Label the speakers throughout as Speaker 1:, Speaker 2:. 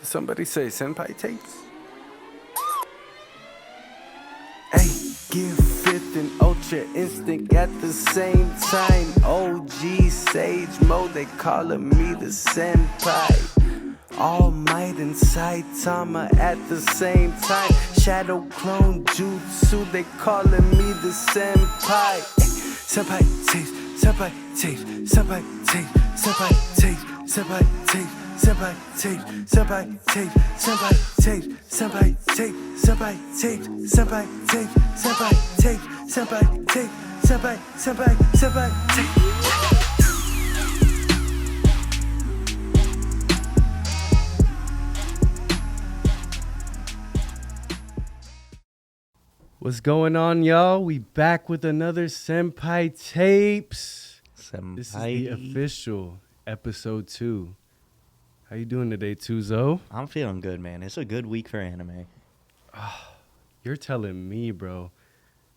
Speaker 1: Somebody say Senpai tapes? Hey, give fifth and ultra instinct at the same time. OG Sage Mode, they calling me the Senpai. All Might and Saitama at the same time. Shadow Clone Jutsu, they calling me the Senpai. Senpai tapes, Senpai tapes, Senpai tapes, Senpai tapes, Senpai tapes. Senpai tape, senpai tape, senpai tape, senpai tape, senpai tape, senpai tape, senpai tape, senpai tape, senpai tape.
Speaker 2: What's going on, y'all? We back with another Senpai Tapes. This is the official episode 2. How you doing today, Tuzo?
Speaker 3: I'm feeling good, man. It's a good week for anime.
Speaker 2: You're telling me, bro.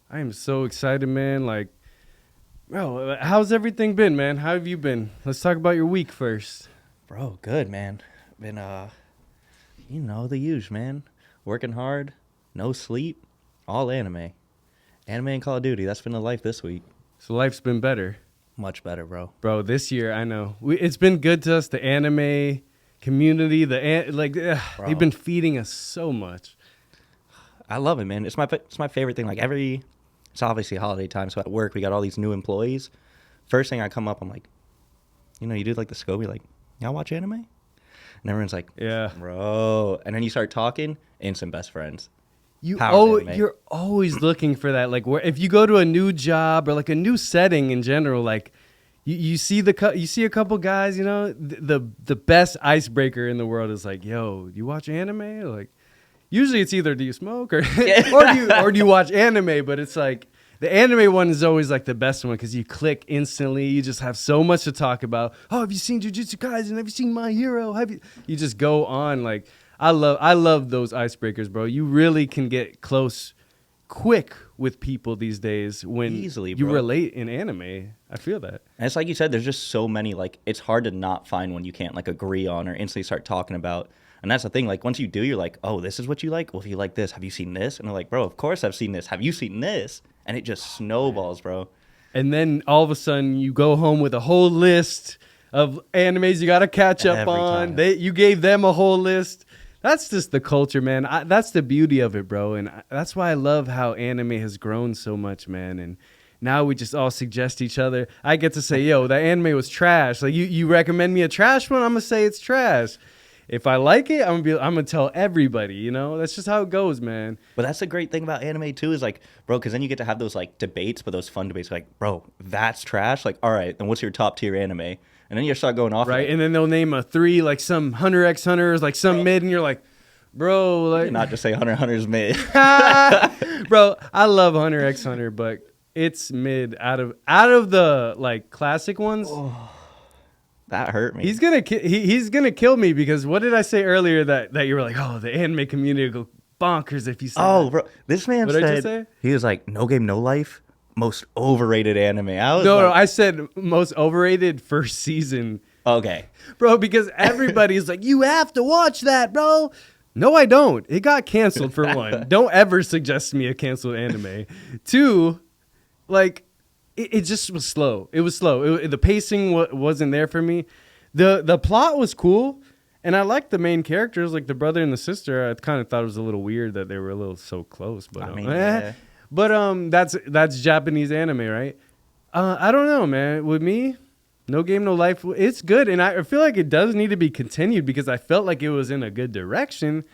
Speaker 2: I am so excited, man. Like, bro, how's everything been, man? How have you been? Let's talk about your week first.
Speaker 3: Bro, good, man. Been, the huge, man. Working hard, no sleep, all anime. Anime and Call of Duty, that's been the life this week.
Speaker 2: So life's been better.
Speaker 3: Much better, bro.
Speaker 2: Bro, this year, I know. It's been good to us, the anime community, they've been feeding us so much.
Speaker 3: I love it, man. It's my favorite thing. Like it's obviously holiday time, so at work we got all these new employees. First thing I come up, I'm like, you do like the scope, you're like, y'all watch anime? And everyone's like,
Speaker 2: yeah,
Speaker 3: bro. And then you start talking, instant best friends.
Speaker 2: You're always looking for that. Like, if you go to a new job or like a new setting in general, like you see a couple guys, the best icebreaker in the world is like, yo, you watch anime? Like, usually it's either do you smoke or or do you watch anime? But it's like the anime one is always like the best one because you click instantly. You just have so much to talk about. Oh, have you seen Jujutsu Kaisen? Have you seen My Hero? You just go on like. I love those icebreakers, bro. You really can get close quick with people these days when
Speaker 3: easily,
Speaker 2: you
Speaker 3: bro.
Speaker 2: relate in anime. I feel that.
Speaker 3: And it's like you said, there's just so many, like, it's hard to not find one you can't, like, agree on or instantly start talking about. And that's the thing, like, once you do, you're like, oh, this is what you like? Well, if you like this, have you seen this? And they're like, bro, of course I've seen this. Have you seen this? And it just snowballs, bro.
Speaker 2: And then all of a sudden you go home with a whole list of animes you got to catch up
Speaker 3: Every
Speaker 2: on.
Speaker 3: time.
Speaker 2: You gave them a whole list. That's just the culture, man. That's the beauty of it, bro. And that's why I love how anime has grown so much, man. And now we just all suggest each other. I get to say, yo, that anime was trash. Like, you recommend me a trash one, I'm going to say it's trash. If I like it, I'm gonna tell everybody, That's just how it goes, man.
Speaker 3: But that's the great thing about anime, too, is, like, bro, because then you get to have those, like, debates, but those fun debates. Like, bro, that's trash? Like, all right, then what's your top-tier anime? And then you start going off.
Speaker 2: Right,
Speaker 3: like,
Speaker 2: and then they'll name a 3, like some Hunter x Hunters, like some mid, and you're like, bro, like...
Speaker 3: not just say Hunter x Hunter's mid.
Speaker 2: Bro, I love Hunter x Hunter, but it's mid out of the, like, classic ones.
Speaker 3: Oh, that hurt me.
Speaker 2: He's gonna kill me because what did I say earlier that you were like, oh, the anime community will go bonkers if you say that.
Speaker 3: Bro, this man
Speaker 2: What did I just
Speaker 3: said...
Speaker 2: say?
Speaker 3: He was like, No Game, No Life, most overrated anime.
Speaker 2: No, I said most overrated first season.
Speaker 3: Okay.
Speaker 2: Bro, because everybody's like, you have to watch that, bro. No, I don't. It got canceled for one. Don't ever suggest me a canceled anime. 2, like, it just was slow. It was slow. The pacing wasn't there for me. The plot was cool, and I liked the main characters, like the brother and the sister. I kind of thought it was a little weird that they were a little so close. But
Speaker 3: yeah.
Speaker 2: But that's Japanese anime, right? I don't know, man. With me, No Game, No Life, it's good. And I feel like it does need to be continued because I felt like it was in a good direction.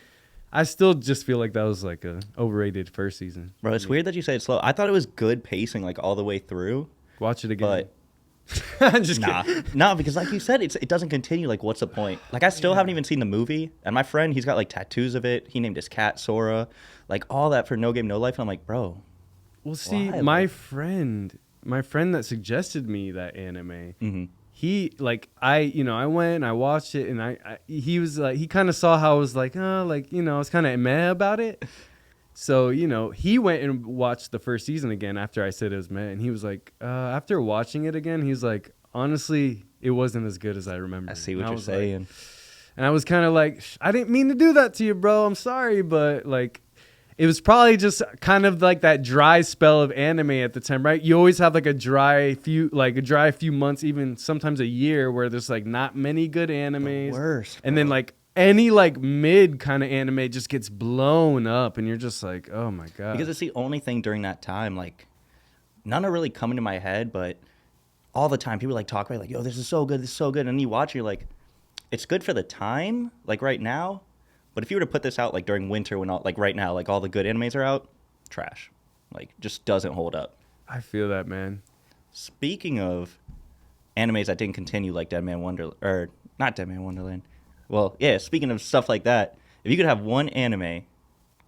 Speaker 2: I still just feel like that was like a overrated first season.
Speaker 3: Bro, it's weird that you say it's slow. I thought it was good pacing, like, all the way through.
Speaker 2: Watch it again.
Speaker 3: But
Speaker 2: just kidding.
Speaker 3: Nah, because like you said, it doesn't continue. Like, what's the point? Like, I still haven't even seen the movie. And my friend, he's got, like, tattoos of it. He named his cat Sora. Like, all that for No Game, No Life. And I'm like, bro.
Speaker 2: Well, see,
Speaker 3: why?
Speaker 2: my friend that suggested me that anime,
Speaker 3: Mm-hmm.
Speaker 2: he, like, I went and I watched it, and he was like, he kind of saw how I was like, I was kind of meh about it. So, he went and watched the first season again after I said it was meh, and he was like, after watching it again, he's like, honestly, it wasn't as good as I remember.
Speaker 3: I see what
Speaker 2: And
Speaker 3: you're
Speaker 2: was
Speaker 3: saying.
Speaker 2: Like, And I was kind of like, I didn't mean to do that to you, bro. I'm sorry. But like, it was probably just kind of like that dry spell of anime at the time, right? You always have like a dry few months, even sometimes a year, where there's like not many good animes.
Speaker 3: The worst,
Speaker 2: and then like any like mid kind of anime just gets blown up, and you're just like, oh my god.
Speaker 3: Because it's the only thing during that time, like, none are really coming to my head, but all the time people like talk about it, like, yo, this is so good, and you watch, you're like, it's good for the time, like right now. But if you were to put this out like during winter when all, like right now, like all the good animes are out, trash. Like just doesn't hold up.
Speaker 2: I feel that, man.
Speaker 3: Speaking of animes that didn't continue like Dead Man Wonderland, or not Dead Man Wonderland. Well, yeah, speaking of stuff like that, if you could have one anime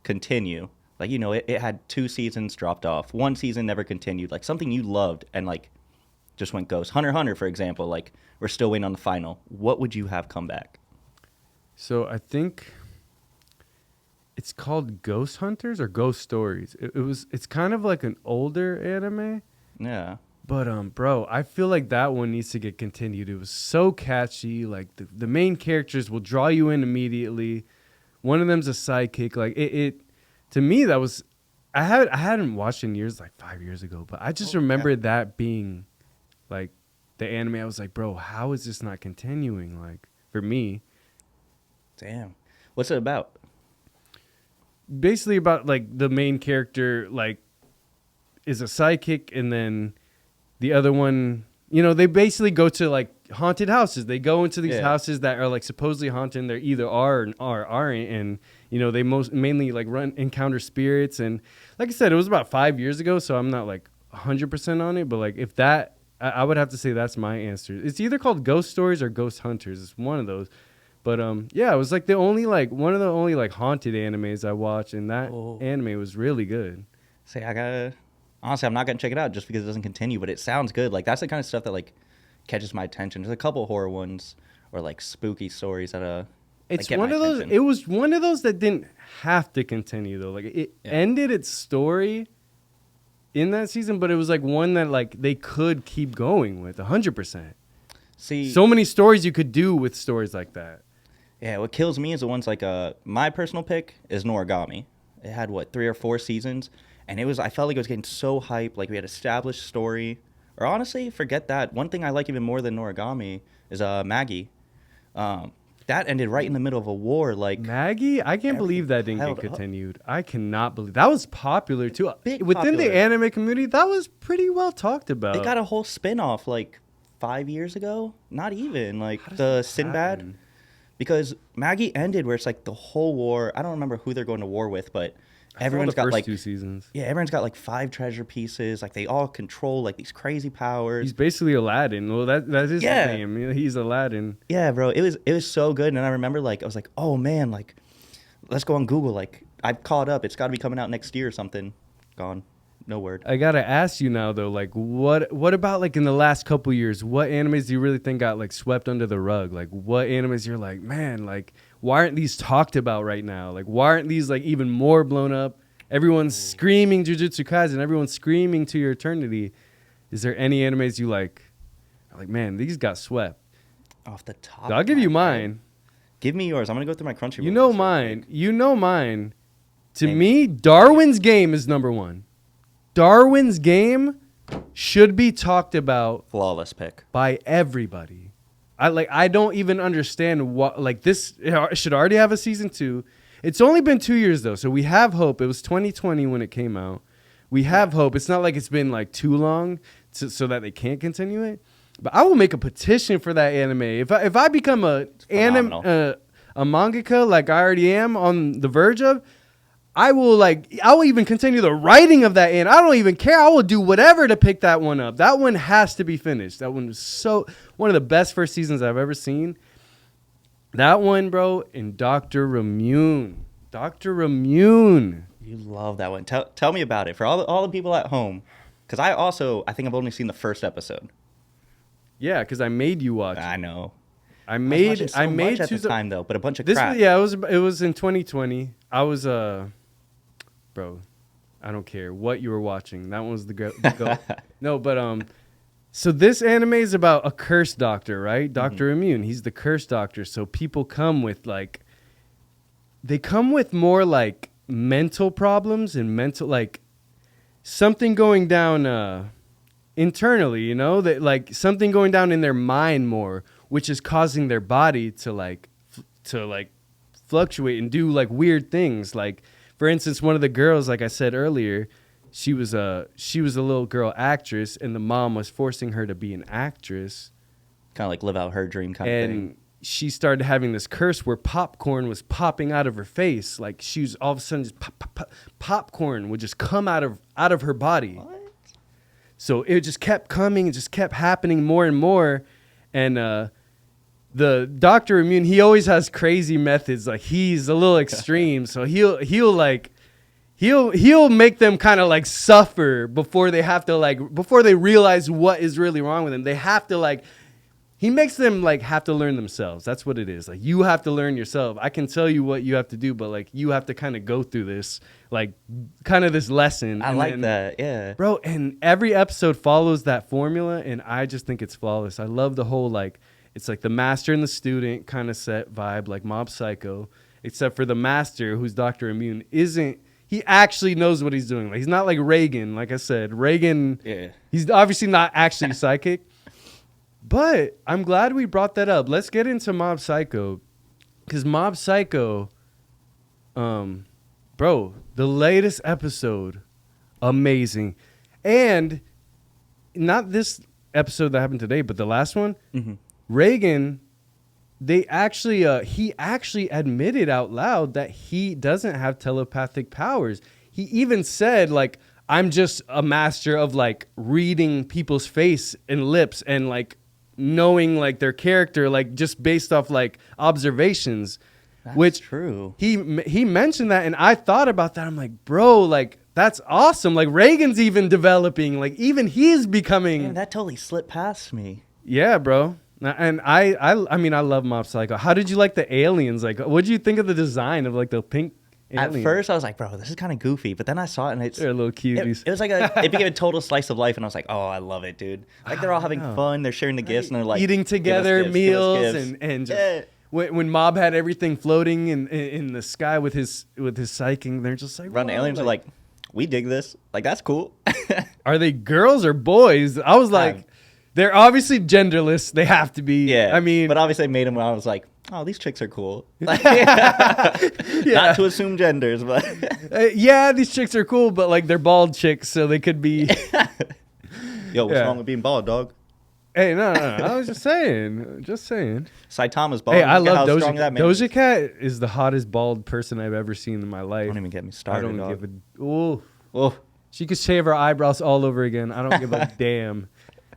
Speaker 3: continue, like, you know, it had 2 seasons, dropped off. 1 season never continued, like something you loved and like just went ghost. Hunter x Hunter, for example, like we're still waiting on the final. What would you have come back?
Speaker 2: So I think it's called Ghost Hunters or Ghost Stories. It's kind of like an older anime.
Speaker 3: Yeah.
Speaker 2: But bro, I feel like that one needs to get continued. It was so catchy. Like the main characters will draw you in immediately. One of them's a sidekick. Like it to me, that was I hadn't watched in years, like 5 years ago, but I just remember that being like the anime. I was like, bro, how is this not continuing? Like for me.
Speaker 3: Damn. What's it about?
Speaker 2: Basically about like the main character like is a sidekick, and then the other one, you know, they basically go to like haunted houses. They go into these houses that are like supposedly haunted, and they're either are or aren't, and you know, they mainly like encounter spirits. And like I said, it was about 5 years ago, so I'm not like 100% on it, but like if that, I would have to say that's my answer. It's either called Ghost Stories or Ghost Hunters. It's one of those. But yeah, it was like one of the only like haunted animes I watched, and that anime was really good.
Speaker 3: Say, honestly, I'm not gonna check it out just because it doesn't continue, but it sounds good. Like that's the kind of stuff that like catches my attention. There's a couple horror ones or like spooky stories that
Speaker 2: it's
Speaker 3: get
Speaker 2: one
Speaker 3: my
Speaker 2: of those.
Speaker 3: attention.
Speaker 2: It was one of those that didn't have to continue though. Like it ended its story in that season, but it was like one that like they could keep going with 100%.
Speaker 3: See,
Speaker 2: so many stories you could do with stories like that.
Speaker 3: Yeah, what kills me is the ones like my personal pick is Noragami. It had 3 or 4 seasons, and I felt like it was getting so hype. Like we had established story, or honestly, forget that. One thing I like even more than Noragami is Maggie. That ended right in the middle of a war. Like
Speaker 2: Maggie, I can't believe that didn't get continued. I cannot believe that was popular too. Within the anime community, that was pretty well talked about.
Speaker 3: They got a whole spin-off like 5 years ago. Not even like the Sinbad.
Speaker 2: Happen?
Speaker 3: Because Maggie ended where it's like the whole war. I don't remember who they're going to war with, but everyone's got like
Speaker 2: 2 seasons.
Speaker 3: Yeah, everyone's got like 5 treasure pieces. Like they all control like these crazy powers.
Speaker 2: He's basically Aladdin. Well, that is his name. He's Aladdin.
Speaker 3: Yeah, bro. It was so good, and I remember like I was like, oh man, like let's go on Google. Like I've caught up. It's got to be coming out next year or something. Gone. No word.
Speaker 2: I gotta ask you now though, like what about like in the last couple years, what animes do you really think got like swept under the rug? Like what animes you're like, man, like why aren't these talked about right now? Like why aren't these like even more blown up? Everyone's screaming Jujutsu Kaisen, everyone's screaming To Your Eternity. Is there any animes you like man, these got swept?
Speaker 3: Off the top.
Speaker 2: So I'll give you mine.
Speaker 3: Give me yours. I'm gonna go through my Crunchyroll.
Speaker 2: You know mine. To me, Darwin's Game is number 1. Darwin's Game should be talked about.
Speaker 3: Flawless pick.
Speaker 2: By everybody. I don't even understand what, like this it should already have a season 2. It's only been 2 years though, so we have hope. It was 2020 when it came out. We have hope. It's not like it's been like too long so that they can't continue it. But I will make a petition for that anime. If I become a mangaka like I already am on the verge of, I will even continue the writing of that, and I don't even care. I will do whatever to pick that one up. That one has to be finished. That one was one of the best first seasons I've ever seen. That one, bro, and Dr. Ramune. Dr. Ramune.
Speaker 3: You love that one. Tell me about it for all the people at home, because I think I've only seen the first episode.
Speaker 2: Yeah, because I made you watch.
Speaker 3: I know.
Speaker 2: I made
Speaker 3: at the time though, but a bunch of crap.
Speaker 2: Yeah, it was in 2020. I was bro, I don't care what you were watching. That one was the go. No, but So this anime is about a curse doctor, right? Dr. Immune. He's the curse doctor. So people come with like, they come with more like mental problems and mental, like something going down internally, you know, that like something going down in their mind more, which is causing their body to like fluctuate and do like weird things. Like for instance, one of the girls, like I said earlier, she was a little girl actress, and the mom was forcing her to be an actress.
Speaker 3: Kind of like live out her dream kind of thing.
Speaker 2: And she started having this curse where popcorn was popping out of her face. Like she was all of a sudden just popcorn would just come out of her body.
Speaker 3: What?
Speaker 2: So it just kept coming, it just kept happening more and more. And the Dr. Immune, he always has crazy methods. Like he's a little extreme, so he'll make them kind of like suffer before they have to like before they realize what is really wrong with them. They have to like he makes them like have to learn themselves. That's what it is. Like you have to learn yourself. I can tell you what you have to do, but like you have to kind of go through this like kind of this lesson.
Speaker 3: I like that. Yeah.
Speaker 2: Bro, and every episode follows that formula, and I just think it's flawless. I love the whole like it's like the master and the student kind of set vibe, like Mob Psycho, except for the master, who's Dr. Immune, he actually knows what he's doing. Like he's not like Reagan. Like I said, Reagan,
Speaker 3: Yeah.
Speaker 2: he's obviously not actually psychic. But I'm glad we brought that up. Let's get into Mob Psycho. Because Mob Psycho, bro, the latest episode, amazing. And not this episode that happened today, but the last one, Reagan, he actually admitted out loud that he doesn't have telepathic powers. He even said, like, I'm just a master of, like, reading people's face and lips and, like, knowing, like, their character, like, just based off, like, observations.
Speaker 3: That's true.
Speaker 2: He mentioned that, and I thought about that. I'm like, bro, like, that's awesome. Like, Reagan's even developing. Like, even he's becoming...
Speaker 3: Man, that totally slipped past me.
Speaker 2: Yeah, bro. And I mean, I love Mob Psycho. How did you like the aliens? Like, what did you think of the design of, like, the pink aliens?
Speaker 3: At first, I was like, bro, this is kind of goofy. But then I saw it, and
Speaker 2: They're little cuties.
Speaker 3: it was like it became a total slice of life, and I was like, oh, I love it, dude. Like, they're all having fun. They're sharing the gifts, and they're like...
Speaker 2: Eating together,
Speaker 3: "Give us
Speaker 2: meals,
Speaker 3: gifts."
Speaker 2: and just...
Speaker 3: Yeah.
Speaker 2: When Mob had everything floating in the sky with his psyching, they're just like...
Speaker 3: Run
Speaker 2: "Whoa,"
Speaker 3: aliens are like, we dig this. Like, that's cool.
Speaker 2: Are they girls or boys? I was like... They're obviously genderless. They have to be.
Speaker 3: Yeah.
Speaker 2: I mean...
Speaker 3: But obviously I made them when I was like, oh, these chicks are cool. Like,
Speaker 2: Yeah.
Speaker 3: Not to assume genders, but...
Speaker 2: Yeah, these chicks are cool, but, like, they're bald chicks, so they could be...
Speaker 3: Yo, what's
Speaker 2: Yeah.
Speaker 3: wrong with being bald, dog?
Speaker 2: Hey, no. I was just saying.
Speaker 3: Saitama's bald.
Speaker 2: Hey, I
Speaker 3: Look at
Speaker 2: love
Speaker 3: how
Speaker 2: Doja
Speaker 3: strong that
Speaker 2: Cat.
Speaker 3: man is.
Speaker 2: Doja Cat is the hottest bald person I've ever seen in my life.
Speaker 3: Don't even get me
Speaker 2: I
Speaker 3: started,
Speaker 2: don't
Speaker 3: dog.
Speaker 2: give a... Ooh.
Speaker 3: Oh,
Speaker 2: She could shave her eyebrows all over again. I don't give a damn.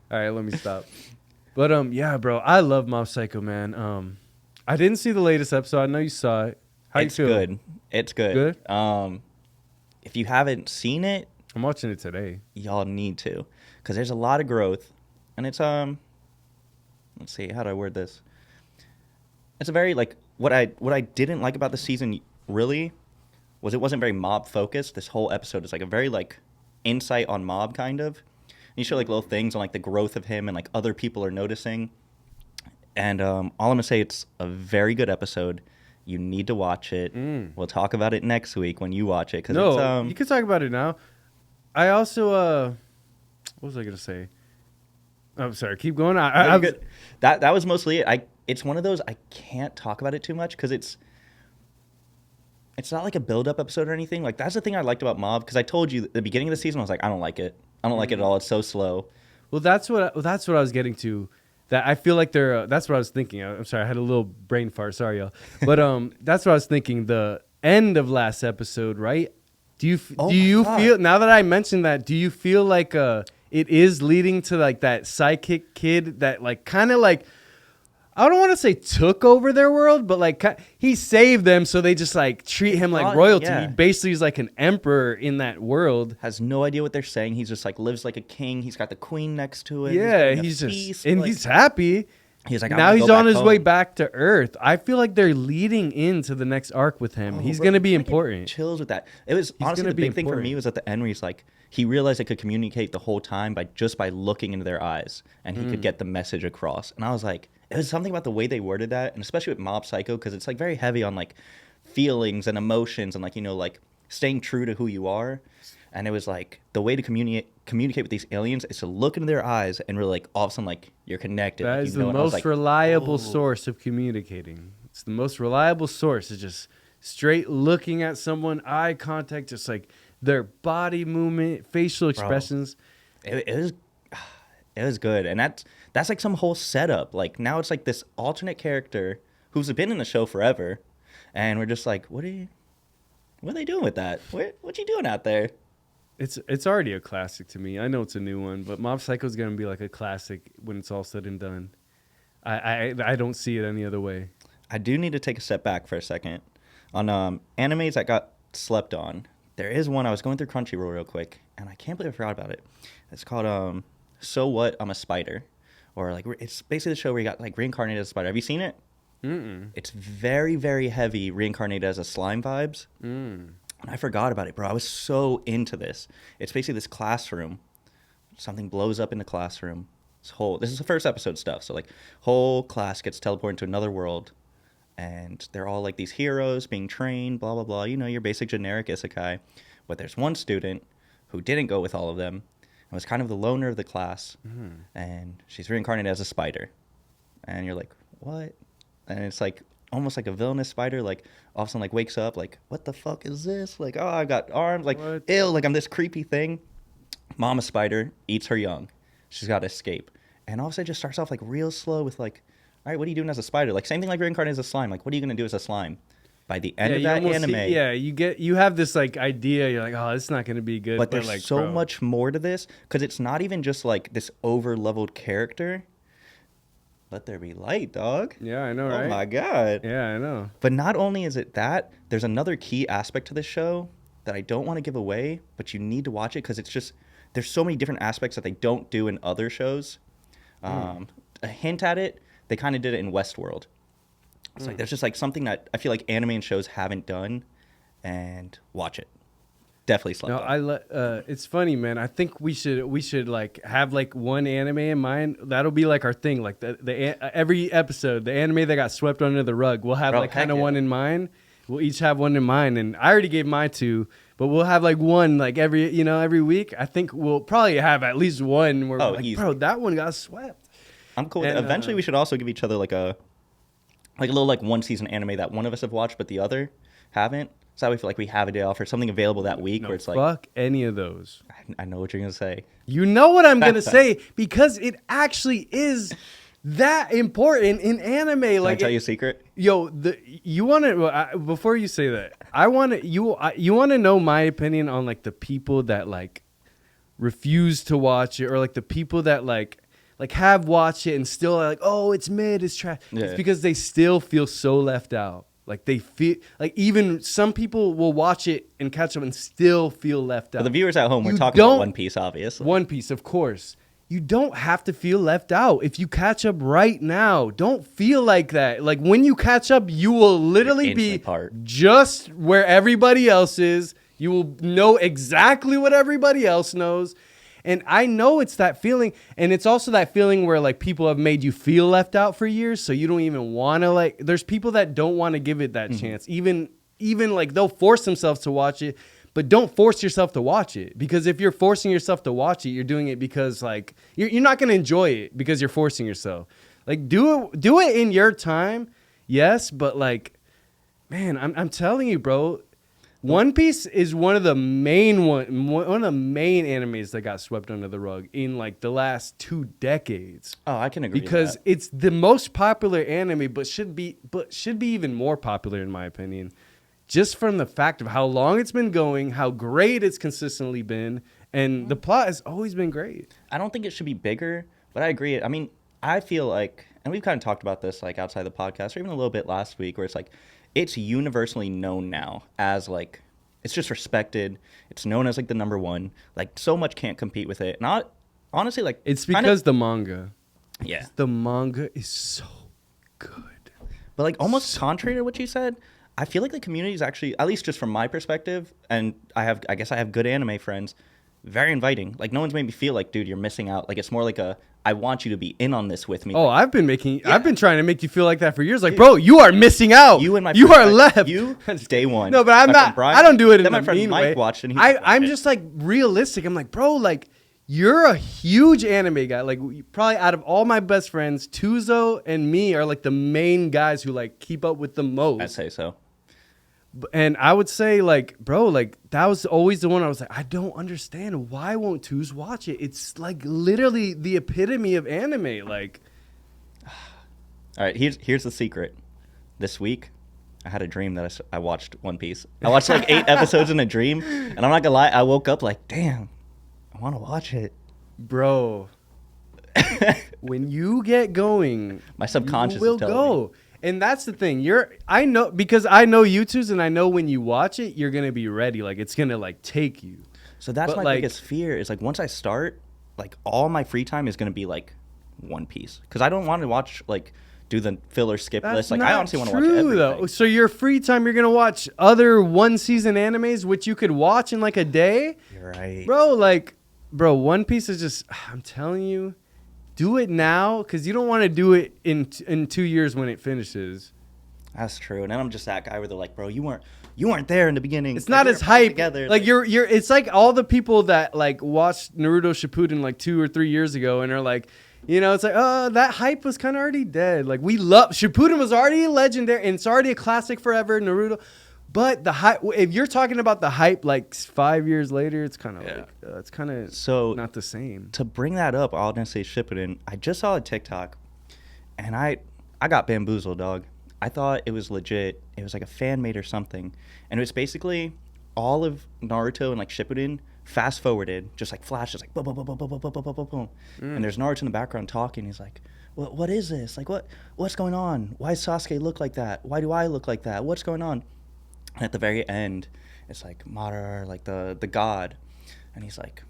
Speaker 2: All right, let me stop. But yeah, bro, I love Mob Psycho, man. I didn't see the latest episode. I know you saw it. How
Speaker 3: it's
Speaker 2: you feel?
Speaker 3: good. It's good. If you haven't seen it,
Speaker 2: I'm watching it today.
Speaker 3: y'all need to, because there's a lot of growth, and it's let's see, how do I word this? It's a very like what I didn't like about the season really was it wasn't very mob focused. This whole episode is like a very like insight on mob kind of. And you show like little things on like the growth of him and like other people are noticing. And all I'm gonna say, it's a very good episode. You need to watch it. We'll talk about it next week when you watch it. Cause
Speaker 2: No,
Speaker 3: it's,
Speaker 2: you can talk about it now. I also, what was I gonna say? I'm sorry. Keep going.
Speaker 3: I'm good. That was mostly it. It's one of those I can't talk about it too much because it's not like a build-up episode or anything. Like that's the thing I liked about Mob, because I told you at the beginning of the season I was like, I don't like it. I don't like it at all. It's so slow.
Speaker 2: Well, that's what I was getting to. That I feel like they're. That's what I was thinking. I'm sorry. I had a little brain fart. Sorry, y'all. But that's what I was thinking. The end of last episode, right? Do you feel, now that I mentioned that? Do you feel like it is leading to like that psychic kid that like kind of like, I don't want to say took over their world, but like he saved them, so they just like treat him like royalty.
Speaker 3: Yeah.
Speaker 2: He basically is like an emperor in that world.
Speaker 3: Has no idea what they're saying. He's just like lives like a king. He's got the queen next to it.
Speaker 2: Yeah,
Speaker 3: he's
Speaker 2: he's
Speaker 3: feast,
Speaker 2: and
Speaker 3: like-
Speaker 2: he's happy.
Speaker 3: He's like,
Speaker 2: now he's on his way back to Earth. I feel like they're leading into the next arc with him. He's going to be important.
Speaker 3: Chills with that. It was honestly the big thing for me was at the end where he's like, he realized it could communicate the whole time by looking into their eyes, and he could get the message across. And I was like, it was something about the way they worded that, and especially with Mob Psycho, because it's like very heavy on like feelings and emotions and like, you know, like staying true to who you are. And it was like the way to communicate with these aliens is to look into their eyes and really like all of a sudden like you're connected.
Speaker 2: That
Speaker 3: like,
Speaker 2: is the most reliable source of communicating. It's the most reliable source. It's just straight looking at someone, eye contact, just like their body movement, facial expressions.
Speaker 3: It was good. And that's like some whole setup. Like now it's like this alternate character who's been in the show forever. And we're just like, what are they doing with that? What you doing out there?
Speaker 2: It's already a classic to me. I know it's a new one, but Mob Psycho is gonna be like a classic when it's all said and done. I don't see it any other way.
Speaker 3: I do need to take a step back for a second on animes that got slept on. There is one I was going through Crunchyroll real quick, and I can't believe I forgot about it. It's called So What, I'm a Spider, or like it's basically the show where you got like reincarnated as a spider. Have you seen it?
Speaker 2: Mm-mm.
Speaker 3: It's very, very heavy reincarnated as a slime vibes. And I forgot about it, bro. I was so into this. It's basically this classroom. Something blows up in the classroom. This is the first episode stuff. So like whole class gets teleported into another world. And they're all like these heroes being trained, blah, blah, blah. You know, your basic generic isekai. But there's one student who didn't go with all of them and was kind of the loner of the class. And she's reincarnated as a spider. And you're like, what? And it's like almost like a villainous spider, like all of a sudden like wakes up like, what the fuck is this? Like, oh, I got arms, like
Speaker 2: what?
Speaker 3: Ew, like I'm this creepy thing. Mama spider eats her young. She's got to escape. And all of a sudden it just starts off like real slow with like, all right, what are you doing as a spider? Like same thing like reincarnated as a slime. Like what are you going to do as a slime? By the end of that anime.
Speaker 2: You have this like idea, you're like, oh, it's not going to be good.
Speaker 3: But there's
Speaker 2: like,
Speaker 3: so much more to this because it's not even just like this over leveled character. Let there be light, dog.
Speaker 2: Yeah, I know, right?
Speaker 3: Oh, my God.
Speaker 2: Yeah, I know.
Speaker 3: But not only is it that, there's another key aspect to this show that I don't want to give away, but you need to watch it because it's just, there's so many different aspects that they don't do in other shows. A hint at it, they kind of did it in Westworld. It's like, there's just like something that I feel like anime and shows haven't done, and watch it. Definitely slept on.
Speaker 2: It's funny, man. I think we should like have like one anime in mind. That'll be like our thing. Like every episode, the anime that got swept under the rug, we'll have like kind of one in mind. We'll each have one in mind, and I already gave mine two, but we'll have like one like every week. I think we'll probably have at least one where we're like, bro, that one got swept.
Speaker 3: I'm cool with it. Eventually, we should also give each other like a little like one season anime that one of us have watched but the other haven't. So that we feel like we have a day off or something available that week where it's like...
Speaker 2: Fuck any of those.
Speaker 3: I know what you're going to say.
Speaker 2: You know what I'm going to say because it actually is that important in anime.
Speaker 3: Can I tell you a secret?
Speaker 2: Yo, you want to... Before you say that, I want to... You want to know my opinion on like the people that like refuse to watch it or like the people that like have watched it and still are like, oh, it's mid, it's trash. Yeah. It's because they still feel so left out. Like they feel like even some people will watch it and catch up and still feel left out.
Speaker 3: For the viewers at home, we're talking about One Piece, obviously.
Speaker 2: One Piece, of course. You don't have to feel left out. If you catch up right now, don't feel like that. Like when you catch up, you will literally be just where everybody else is. You will know exactly what everybody else knows. And I know it's that feeling. And it's also that feeling where like people have made you feel left out for years. So you don't even want to like, there's people that don't want to give it that chance. Even like they'll force themselves to watch it, but don't force yourself to watch it. Because if you're forcing yourself to watch it, you're doing it because like, you're not going to enjoy it because you're forcing yourself. Like do it in your time. Yes. But like, man, I'm telling you, bro, One Piece is one of the main animes that got swept under the rug in like the last 2 decades.
Speaker 3: Oh, I can agree.
Speaker 2: Because it's the most popular anime, but should be even more popular in my opinion, just from the fact of how long it's been going, how great it's consistently been, and the plot has always been great.
Speaker 3: I don't think it should be bigger, but I agree. I mean, I feel like, and we've kind of talked about this like outside the podcast or even a little bit last week, where it's like, it's universally known now as like, it's just respected. It's known as like the number one. Like so much can't compete with it. Not honestly, like
Speaker 2: it's because the manga.
Speaker 3: Yeah.
Speaker 2: The manga is so good.
Speaker 3: But like almost contrary to what you said, I feel like the community is actually, at least just from my perspective, and I guess I have good anime friends, very inviting. Like no one's made me feel like, dude, you're missing out. Like it's more like I want you to be in on this with me.
Speaker 2: Oh,
Speaker 3: Like,
Speaker 2: I've been trying to make you feel like that for years. Like, bro, you are missing out.
Speaker 3: you and my
Speaker 2: you
Speaker 3: friend,
Speaker 2: are
Speaker 3: like,
Speaker 2: left.
Speaker 3: You day one.
Speaker 2: No, but I'm
Speaker 3: My
Speaker 2: not.
Speaker 3: friend Brian,
Speaker 2: I don't do it in
Speaker 3: then
Speaker 2: a
Speaker 3: my friend
Speaker 2: mean
Speaker 3: Mike
Speaker 2: way.
Speaker 3: watched and
Speaker 2: I'm just like realistic. I'm like, bro, like you're a huge anime guy. Like probably out of all my best friends, Tuzo and me are like the main guys who like keep up with the most.
Speaker 3: I'd say so.
Speaker 2: And I would say, like, bro, like, that was always the one I was like, I don't understand. Why won't Twos watch it? It's, like, literally the epitome of anime. Like,
Speaker 3: All right, here's the secret. This week, I had a dream that I watched One Piece. I watched like 8 episodes in a dream, and I'm not gonna lie, I woke up like, damn, I want to watch it.
Speaker 2: bro, when you get going,
Speaker 3: My subconscious
Speaker 2: you will
Speaker 3: is telling
Speaker 2: go. And that's the thing. I know, because I know you twos, and I know when you watch it, you're going to be ready. Like, it's going to, like, take you.
Speaker 3: So that's
Speaker 2: But,
Speaker 3: my
Speaker 2: like-
Speaker 3: biggest fear is like once I start, like all my free time is gonna be like One Piece because I don't want to watch like do the filler skip
Speaker 2: That's
Speaker 3: list. Like
Speaker 2: not
Speaker 3: I honestly want to watch
Speaker 2: true,
Speaker 3: everything.
Speaker 2: though. So your free time, you're gonna watch other one-season animes, which you could watch in like a day,
Speaker 3: You're right.
Speaker 2: bro. Like, bro, One Piece is just. I'm telling you, do it now because you don't want to do it in 2 years when it finishes.
Speaker 3: That's true. And then I'm just that guy where they're like, bro, you weren't there in the beginning.
Speaker 2: It's
Speaker 3: Like,
Speaker 2: not
Speaker 3: we
Speaker 2: as
Speaker 3: were playing
Speaker 2: hype.
Speaker 3: together.
Speaker 2: Like you're. It's like all the people that like watched Naruto Shippuden like 2 or 3 years ago and are like, you know, it's like, that hype was kind of already dead. Like we love Shippuden was already legendary and it's already a classic forever. Naruto, but the hype. If you're talking about the hype like 5 years later, it's kind of like it's kind of
Speaker 3: So
Speaker 2: not the same.
Speaker 3: to bring that up, I'll just say Shippuden. I just saw a TikTok, and I got bamboozled, dog. I thought it was legit. It was like a fan made or something, and it was basically all of Naruto and like Shippuden fast forwarded, just like flashes, like boom, boom, boom, boom, boom, boom, boom, boom, boom, boom. And there's Naruto in the background talking. He's like, "What is this? Like, what's going on? Why does Sasuke look like that? Why do I look like that? What's going on?" And at the very end, it's like Madara, like the god, and he's like,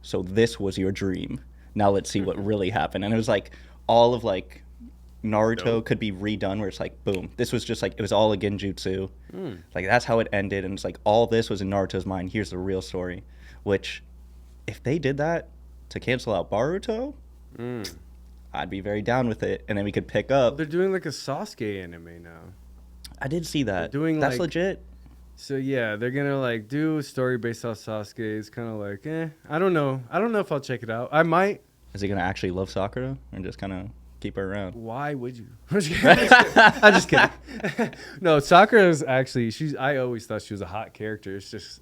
Speaker 3: "So this was your dream. Now let's see what really happened." And it was like all of like Naruto could be redone where it's like, boom, this was just like, it was all a genjutsu. Like that's how it ended. And it's like all this was in Naruto's mind. Here's the real story. Which if they did that to cancel out Boruto, I'd be very down with it. And then we could pick up.
Speaker 2: They're doing like a Sasuke anime now.
Speaker 3: I did see that.
Speaker 2: They're doing,
Speaker 3: that's
Speaker 2: like-
Speaker 3: legit.
Speaker 2: So yeah, they're gonna like do a story based off Sasuke. It's kind of like, I don't know. I don't know if I'll check it out. I might.
Speaker 3: Is he going to actually love Sakura or just kind of keep her around?
Speaker 2: Why would you? I'm just kidding. No, Sakura is actually. I always thought she was a hot character. It's just.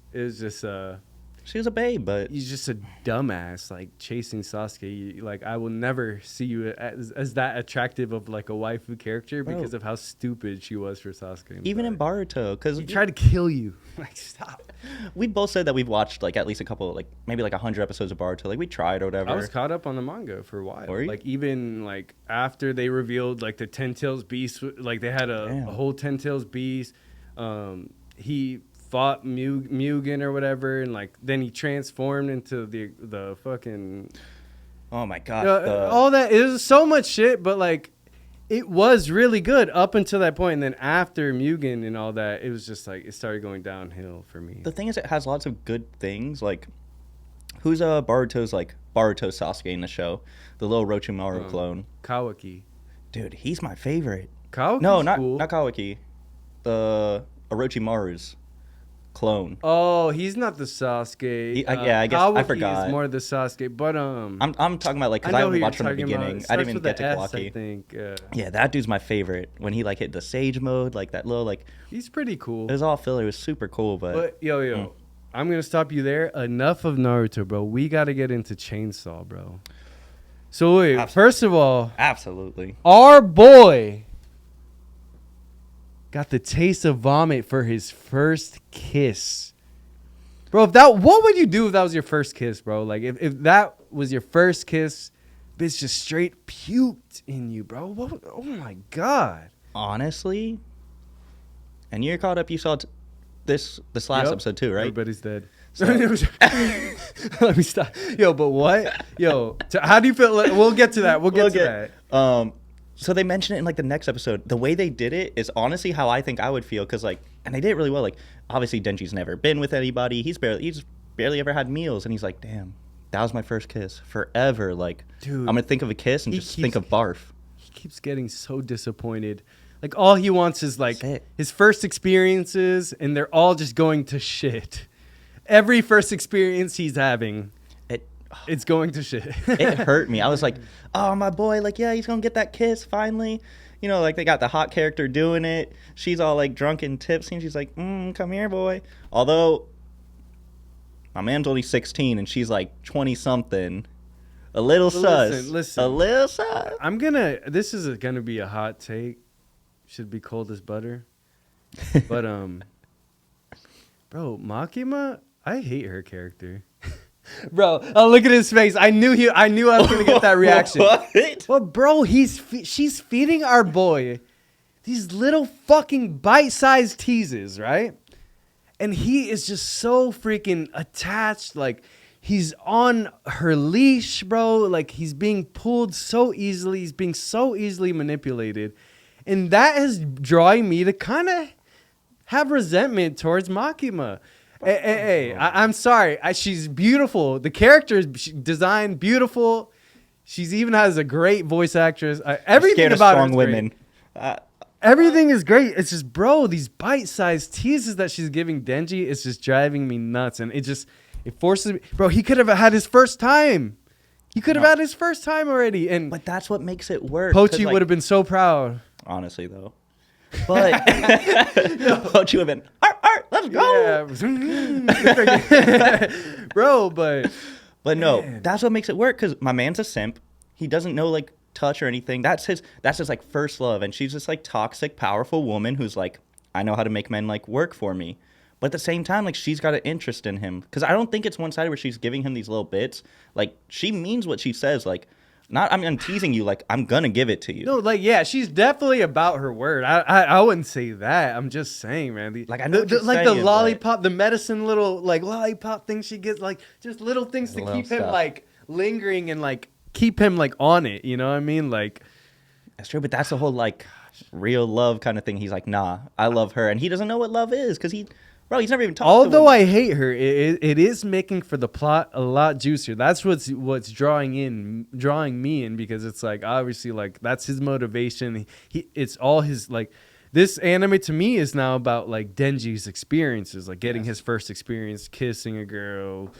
Speaker 3: She was a babe, but
Speaker 2: He's just a dumbass, like chasing Sasuke. Like I will never see you as that attractive of like a waifu character
Speaker 3: Bro.
Speaker 2: because of how stupid she was for Sasuke. I'm
Speaker 3: even in
Speaker 2: sorry.
Speaker 3: Boruto, because
Speaker 2: he tried to kill you. Like stop.
Speaker 3: we both said that we've watched like at least a couple, like maybe like 100 episodes of Boruto. Like we tried or whatever.
Speaker 2: I was caught up on the manga for a while.
Speaker 3: Were you?
Speaker 2: Like even like after they revealed like the Ten Tails Beast, like they had a
Speaker 3: Damn.
Speaker 2: whole Ten Tails Beast. He fought Mugen or whatever, and like then he transformed into the fucking
Speaker 3: Oh my god.
Speaker 2: all that. It was so much shit, but like it was really good up until that point, and then after Mugen and all that, it was just like it started going downhill for me.
Speaker 3: The thing is, it has lots of good things. Like, who's Boruto's like Boruto Sasuke in the show? The little Orochimaru clone.
Speaker 2: Kawaki.
Speaker 3: Dude, he's my favorite.
Speaker 2: Kawaki's
Speaker 3: No, not
Speaker 2: cool.
Speaker 3: Kawaki. The Orochimaru's clone.
Speaker 2: Oh, he's not the Sasuke.
Speaker 3: Yeah, I guess I
Speaker 2: Kawaki
Speaker 3: forgot.
Speaker 2: is more the Sasuke, but
Speaker 3: I'm talking about like because
Speaker 2: I
Speaker 3: I
Speaker 2: know
Speaker 3: haven't
Speaker 2: who you're
Speaker 3: watched from the
Speaker 2: talking about.
Speaker 3: beginning.
Speaker 2: It
Speaker 3: I didn't
Speaker 2: starts
Speaker 3: even
Speaker 2: with
Speaker 3: get to
Speaker 2: a S, I
Speaker 3: Kawaki.
Speaker 2: think.
Speaker 3: Yeah, that dude's my favorite. When he like hit the Sage mode, like that little like
Speaker 2: He's pretty cool.
Speaker 3: it was all filler. It was super cool,
Speaker 2: But yo,
Speaker 3: Mm.
Speaker 2: I'm gonna stop you there. Enough of Naruto, bro. We gotta get into Chainsaw, bro. So wait,
Speaker 3: Absolutely.
Speaker 2: first of all,
Speaker 3: absolutely.
Speaker 2: our boy got the taste of vomit for his first kiss. Bro, what would you do if that was your first kiss, bro? Like if that was your first kiss, bitch just straight puked in you, bro. Oh my god.
Speaker 3: Honestly, and you're caught up. You saw this last
Speaker 2: Yep.
Speaker 3: episode too, right?
Speaker 2: Everybody's dead.
Speaker 3: So
Speaker 2: Let me stop. Yo, but what? Yo, how do you feel? We'll get to that. We'll get to that.
Speaker 3: So they mention it in like the next episode. The way they did it is honestly how I think I would feel, because like, and they did it really well. Like, obviously Denji's never been with anybody. He's barely ever had meals, and he's like, damn, that was my first kiss forever. Like,
Speaker 2: Dude,
Speaker 3: I'm gonna think of a kiss and just think of barf.
Speaker 2: He keeps getting so disappointed. Like, all he wants is like his first experiences, and they're all just going to shit. Every first experience he's having, it's going to shit.
Speaker 3: It hurt me. I was like, oh, my boy, like, yeah, he's gonna get that kiss finally. You know, like, they got the hot character doing it. She's all like drunk and tipsy, and she's like, come here, boy. Although my man's only 16 and she's like 20 something. A little sus.
Speaker 2: Listen.
Speaker 3: A little sus.
Speaker 2: This is gonna be a hot take. Should be cold as butter. But bro, Makima, I hate her character. Bro, oh, look at his face. I knew I was gonna get that reaction.
Speaker 3: What?
Speaker 2: Well, bro, she's feeding our boy these little fucking bite-sized teases, right? And he is just so freaking attached. Like, he's on her leash, bro. Like, he's being pulled so easily. He's being so easily manipulated. And that is drawing me to kind of have resentment towards Makima. Hey, I'm sorry. She's beautiful. The character is designed beautiful. She's even has a great voice actress. Everything about her is women. Everything is great. It's just, bro, these bite-sized teases that she's giving Denji is just driving me nuts. And it forces me. Bro, he could have had his first time. He could have had his first time already. But
Speaker 3: that's what makes it work.
Speaker 2: Pochi would have been so proud.
Speaker 3: Honestly, though. But Pochi would have been, let's go.
Speaker 2: Yeah. Bro, but
Speaker 3: no, that's what makes it work, because my man's a simp. He doesn't know like touch or anything. That's his like first love, and she's this like toxic, powerful woman who's like, I know how to make men like work for me. But at the same time, like, she's got an interest in him, because I don't think it's one-sided where she's giving him these little bits. Like, she means what she says. Like, I'm teasing you. Like, I'm gonna give it to you.
Speaker 2: No, like, yeah, she's definitely about her word. I wouldn't say that. I'm just saying, man.
Speaker 3: Like, I know
Speaker 2: the lollipop, the medicine little like lollipop thing she gets, like, just little things to keep him like lingering and like keep him like on it. You know what I mean? Like,
Speaker 3: that's true. But that's the whole like real love kind of thing. He's like, nah, I love her, and he doesn't know what love is, because he's never even talked to her.
Speaker 2: Although I hate her, it is making for the plot a lot juicier. That's what's drawing me in, because it's like, obviously, like, that's his motivation. It's all his, like, this anime to me is now about like Denji's experiences, like getting his first experience, kissing a girl,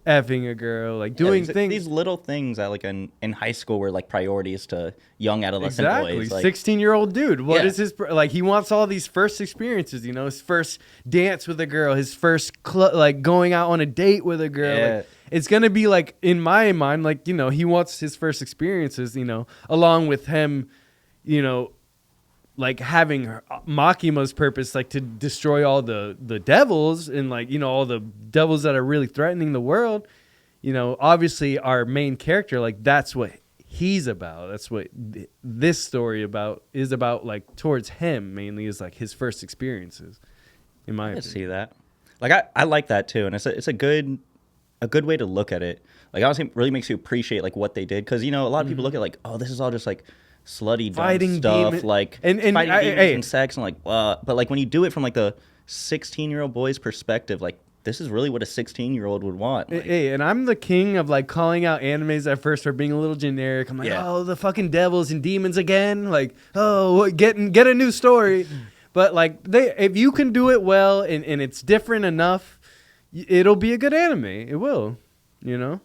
Speaker 2: effing a girl, like doing things.
Speaker 3: These little things that like in high school were like priorities to young adolescent boys. Like,
Speaker 2: 16-year-old dude. What is his like? He wants all these first experiences. You know, his first dance with a girl, his first like going out on a date with a girl.
Speaker 3: Yeah.
Speaker 2: Like, it's gonna be like, in my mind, like, you know, he wants his first experiences. You know, along with him, you know, like having Makima's purpose, like to destroy all the devils and, like, you know, all the devils that are really threatening the world. You know, obviously our main character, like, that's what he's about. That's what this story is about, like, towards him mainly, is like his first experiences, in my opinion.
Speaker 3: I see that. Like, I like that too, and it's a good way to look at it. Like, honestly, it really makes you appreciate like what they did, because, you know, a lot of people look at like, oh, this is all just like slutty
Speaker 2: fighting
Speaker 3: stuff,
Speaker 2: demon,
Speaker 3: like
Speaker 2: and
Speaker 3: fighting demons and sex, and like, but like when you do it from like the 16-year-old boy's perspective, like, this is really what a 16-year-old would want. Like,
Speaker 2: hey, and I'm the king of like calling out animes at first for being a little generic. I'm like, oh, the fucking devils and demons again. Like, oh, get a new story. But like, if you can do it well and it's different enough, it'll be a good anime. It will, you know.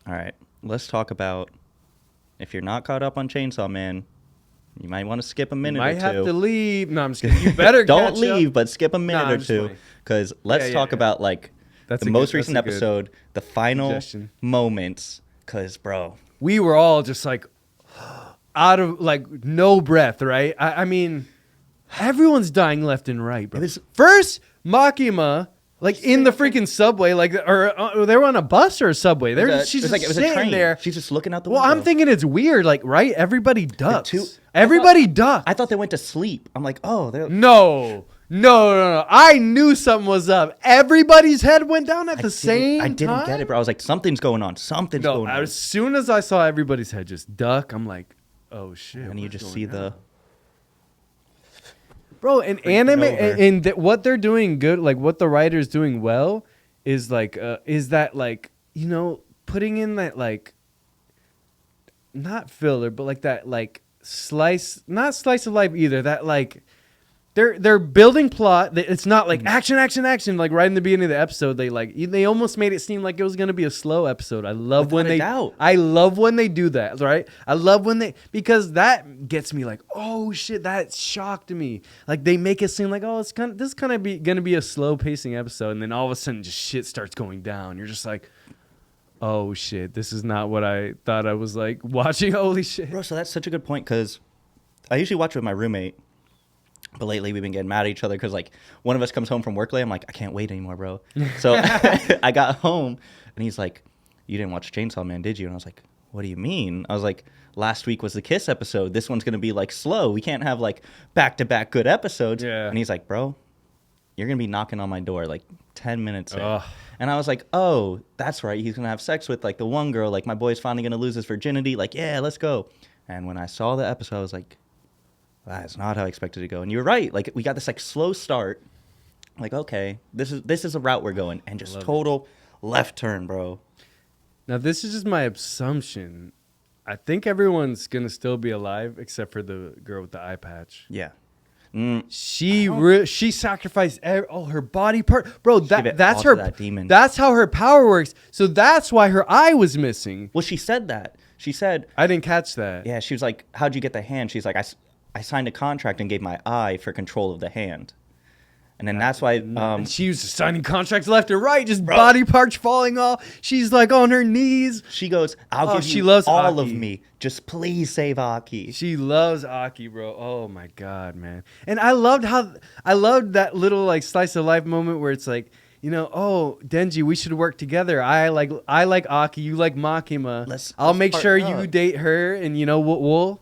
Speaker 3: All right, let's talk about. If you're not caught up on Chainsaw Man, you might want to skip a minute or two.
Speaker 2: You might have to leave. No, I'm just kidding. You better
Speaker 3: don't leave, but skip a minute or two, because let's talk about like the most recent episode, the final moments. Because, bro,
Speaker 2: we were all just like out of like no breath, right? I mean, everyone's dying left and right, bro. First, Makima. Like, in the freaking subway, like, or they were on a bus or a subway. She's just sitting there.
Speaker 3: She's just looking out the window.
Speaker 2: Well, I'm thinking it's weird, like, right? Everybody ducks. Everybody ducks.
Speaker 3: I thought they went to sleep. I'm like, oh, they're...
Speaker 2: No. No. I knew something was up. Everybody's head went down at the same time.
Speaker 3: I didn't get it, bro. I was like, something's going on. Something's going on.
Speaker 2: As soon as I saw everybody's head just duck, I'm like, oh shit.
Speaker 3: And you just see the.
Speaker 2: Bro, in anime, and what they're doing good, like what the writer's doing well, is like, is that like, you know, putting in that like, not filler, but like that like not slice of life either. That like, they're building plot. It's not like action. Like right in the beginning of the episode, they almost made it seem like it was gonna be a slow episode. I love when they do that. Right? I love when because that gets me like, oh shit, that shocked me. Like they make it seem like, oh, this is kind of gonna be a slow pacing episode, and then all of a sudden just shit starts going down. You're just like, oh shit, this is not what I thought I was like watching. Holy shit,
Speaker 3: bro. So that's such a good point because I usually watch with my roommate. But lately we've been getting mad at each other because like one of us comes home from work late. I'm like, I can't wait anymore, bro. So I got home and he's like, you didn't watch Chainsaw Man, did you? And I was like, what do you mean? I was like, last week was the Kiss episode. This one's going to be like slow. We can't have like back-to-back good episodes.
Speaker 2: Yeah.
Speaker 3: And he's like, bro, you're going to be knocking on my door like 10 minutes in. And I was like, oh, that's right. He's going to have sex with like the one girl. Like my boy's finally going to lose his virginity. Like, yeah, let's go. And when I saw the episode, I was like, that's not how I expected it to go. And you're right. Like we got this like slow start. Like, okay, this is a route we're going. And just total left turn, bro.
Speaker 2: Now this is just my assumption. I think everyone's gonna still be alive except for the girl with the eye patch.
Speaker 3: Yeah.
Speaker 2: She sacrificed her body part, bro. That's her.
Speaker 3: That demon.
Speaker 2: That's how her power works. So that's why her eye was missing.
Speaker 3: Well, she said that. She said,
Speaker 2: I didn't catch that.
Speaker 3: Yeah, she was like, how'd you get the hand? She's like, I signed a contract and gave my eye for control of the hand. And then that's why...
Speaker 2: and she was signing contracts left and right, just body parts falling off. She's like on her knees.
Speaker 3: She goes, I'll give you
Speaker 2: loves
Speaker 3: all
Speaker 2: Aki.
Speaker 3: of me. Just please save Aki.
Speaker 2: She loves Aki, bro. Oh my God, man. And I loved that little like slice of life moment where it's like, you know, oh, Denji, we should work together. I like Aki, you like Makima. I'll make sure you date her, and you know we'll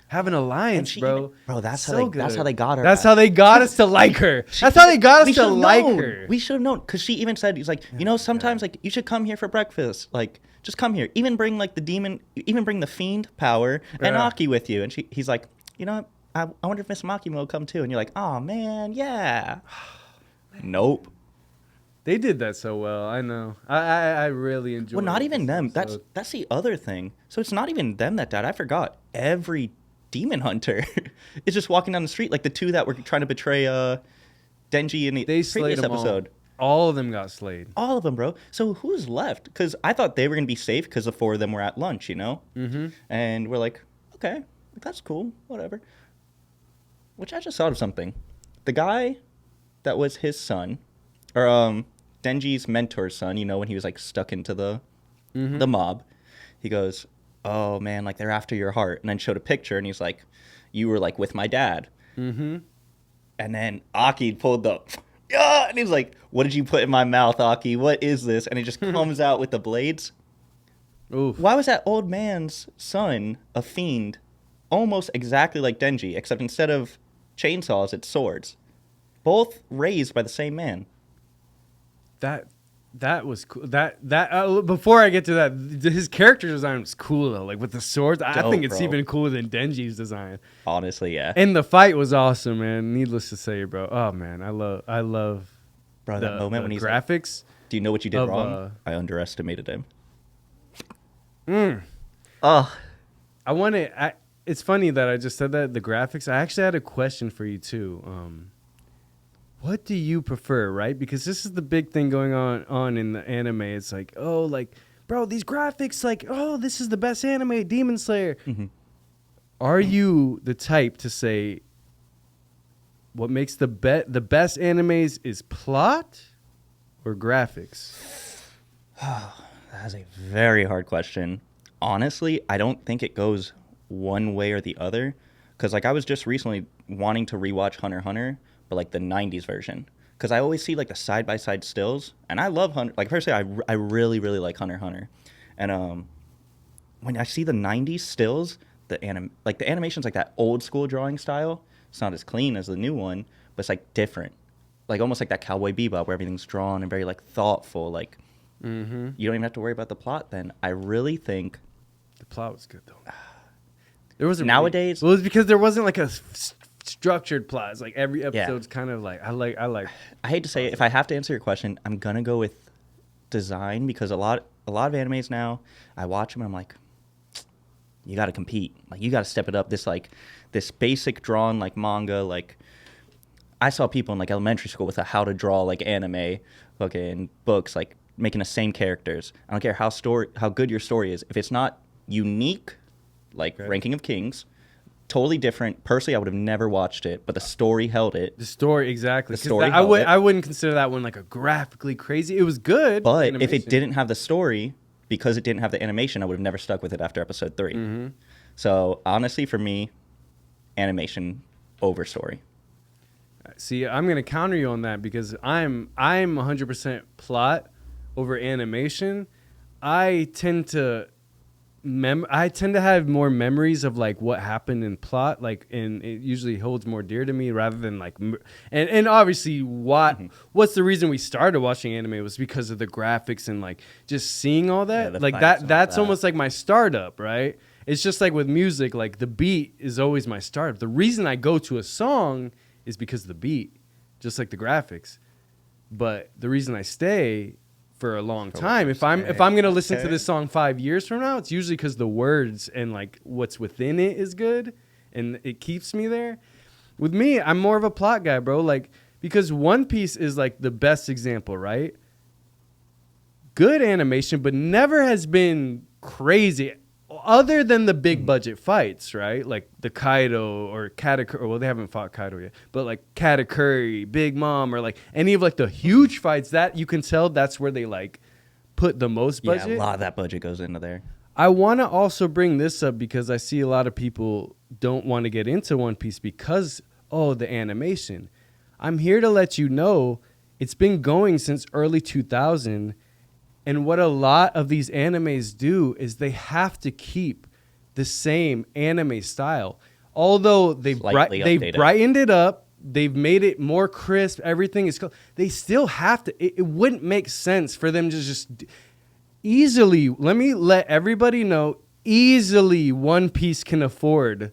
Speaker 2: have an alliance, bro.
Speaker 3: Bro, that's how they got her.
Speaker 2: That's how they got us to like her. That's how they got us to like her.
Speaker 3: We should have known, because she even said, he's like, you know, sometimes like you should come here for breakfast. Like, just come here. Even bring like the demon, even bring the fiend power and Aki with you. And he's like, you know, I wonder if Miss Makima will come too. And you're like, oh man, yeah. Nope.
Speaker 2: They did that so well. I know. I really enjoyed it.
Speaker 3: Well, not even them. That's the other thing. So it's not even them that died. I forgot. Every demon hunter is just walking down the street, like the two that were trying to betray Denji in the previous episode.
Speaker 2: All of them got slayed.
Speaker 3: All of them, bro. So who's left? Because I thought they were going to be safe because the four of them were at lunch, you know? Mm-hmm. And we're like, okay, that's cool, whatever. Which I just thought of something. The guy that was his son, or Denji's mentor's son, you know, when he was like stuck into the mob, he goes, oh man, like they're after your heart. And then showed a picture and he's like, you were like with my dad. Mm-hmm. And then Aki pulled the, yeah, and he's like, what did you put in my mouth, Aki? What is this? And he just comes out with the blades.
Speaker 2: Oof.
Speaker 3: Why was that old man's son a fiend? Almost exactly like Denji, except instead of chainsaws, it's swords. Both raised by the same man.
Speaker 2: That was cool. Before I get to that, his character design was cool though. Like with the swords, I think it's even cooler than Denji's design.
Speaker 3: Honestly, yeah.
Speaker 2: And the fight was awesome, man. Needless to say, bro. Oh man, I love.
Speaker 3: Bro, that moment when he's
Speaker 2: graphics.
Speaker 3: Like, do you know what you did wrong? I underestimated him.
Speaker 2: Oh, it's funny that I just said that, the graphics. I actually had a question for you too. What do you prefer, right? Because this is the big thing going on in the anime. It's like, oh, like, bro, these graphics, like, oh, this is the best anime, Demon Slayer. Mm-hmm. Are you the type to say what makes the best animes is plot or graphics?
Speaker 3: That's a very hard question. Honestly, I don't think it goes one way or the other. Because, like, I was just recently wanting to rewatch Hunter x Hunter, but, like, the 90s version. Because I always see, like, the side-by-side stills. And I love Hunter. Like, personally, I really, really like Hunter x Hunter. And when I see the 90s stills, the animation's like that old-school drawing style. It's not as clean as the new one. but it's like different, like almost like that Cowboy Bebop where everything's drawn and very like thoughtful. Like you don't even have to worry about the plot. Then I really think
Speaker 2: The plot was good though. There wasn't
Speaker 3: nowadays.
Speaker 2: Well, it's because there wasn't like a structured plot. It's like every episode's kind of like I like.
Speaker 3: I hate to say it, if I have to answer your question, I'm gonna go with design, because a lot of animes now, I watch them and I'm like, you got to compete, like you got to step it up. This basic drawn like manga, like I saw people in like elementary school with a how to draw like anime, fucking books, like making the same characters. I don't care how good your story is, if it's not unique, like Ranking of Kings. Totally different. Personally, I would have never watched it, but the story held it.
Speaker 2: The story, exactly.
Speaker 3: The story
Speaker 2: I wouldn't consider that one like a graphically crazy. It was good,
Speaker 3: but
Speaker 2: animation.
Speaker 3: if it didn't have the story, because it didn't have the animation, I would have never stuck with it after episode 3.
Speaker 2: Mm-hmm.
Speaker 3: So honestly, for me, animation over story.
Speaker 2: See, I'm gonna counter you on that because I'm 100% plot over animation. I tend to have more memories of like what happened in plot, like, and it usually holds more dear to me rather than like, and obviously what's the reason we started watching anime was because of the graphics and like just seeing all that, like that's almost like my startup, right? It's just like with music, like the beat is always my startup. The reason I go to a song is because of the beat, just like the graphics. But the reason I stay for a long time, if I'm gonna listen to this song 5 years from now, it's usually because the words and like what's within it is good, and it keeps me there. With me, I'm more of a plot guy, bro. Like, because One Piece is like the best example, right? Good animation, but never has been crazy, other than the big budget fights, right? Like the Kaido or Katakuri. Well, they haven't fought Kaido yet, but like Katakuri, Big Mom, or like any of like the huge fights that you can tell that's where they like put the most budget.
Speaker 3: Yeah, a lot of that budget goes into there.
Speaker 2: I want to also bring this up because I see a lot of people don't want to get into One Piece because, the animation. I'm here to let you know it's been going since early 2000. And what a lot of these animes do is they have to keep the same anime style. Although they've brightened it up, they've made it more crisp, everything is they still have to. It wouldn't make sense for them to just easily, let me let everybody know, easily One Piece can afford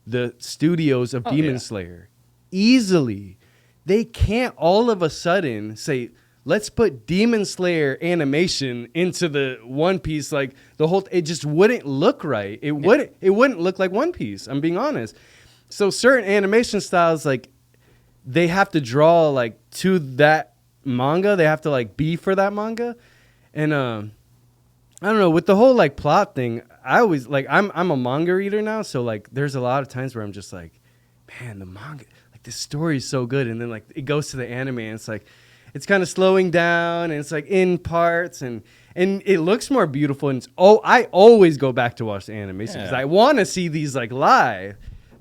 Speaker 2: the studios of Demon Slayer. Easily. They can't all of a sudden say, let's put Demon Slayer animation into the One Piece. Like the whole, it just wouldn't look right. It wouldn't look like One Piece. I'm being honest. So certain animation styles, like they have to draw like to that manga. They have to like be for that manga. And I don't know, with the whole like plot thing, I always like, I'm a manga reader now. So like there's a lot of times where I'm just like, man, the manga, like this story is so good. And then like it goes to the anime and it's like, it's kind of slowing down and it's like in parts and it looks more beautiful. And I always go back to watch the animation because I want to see these like live.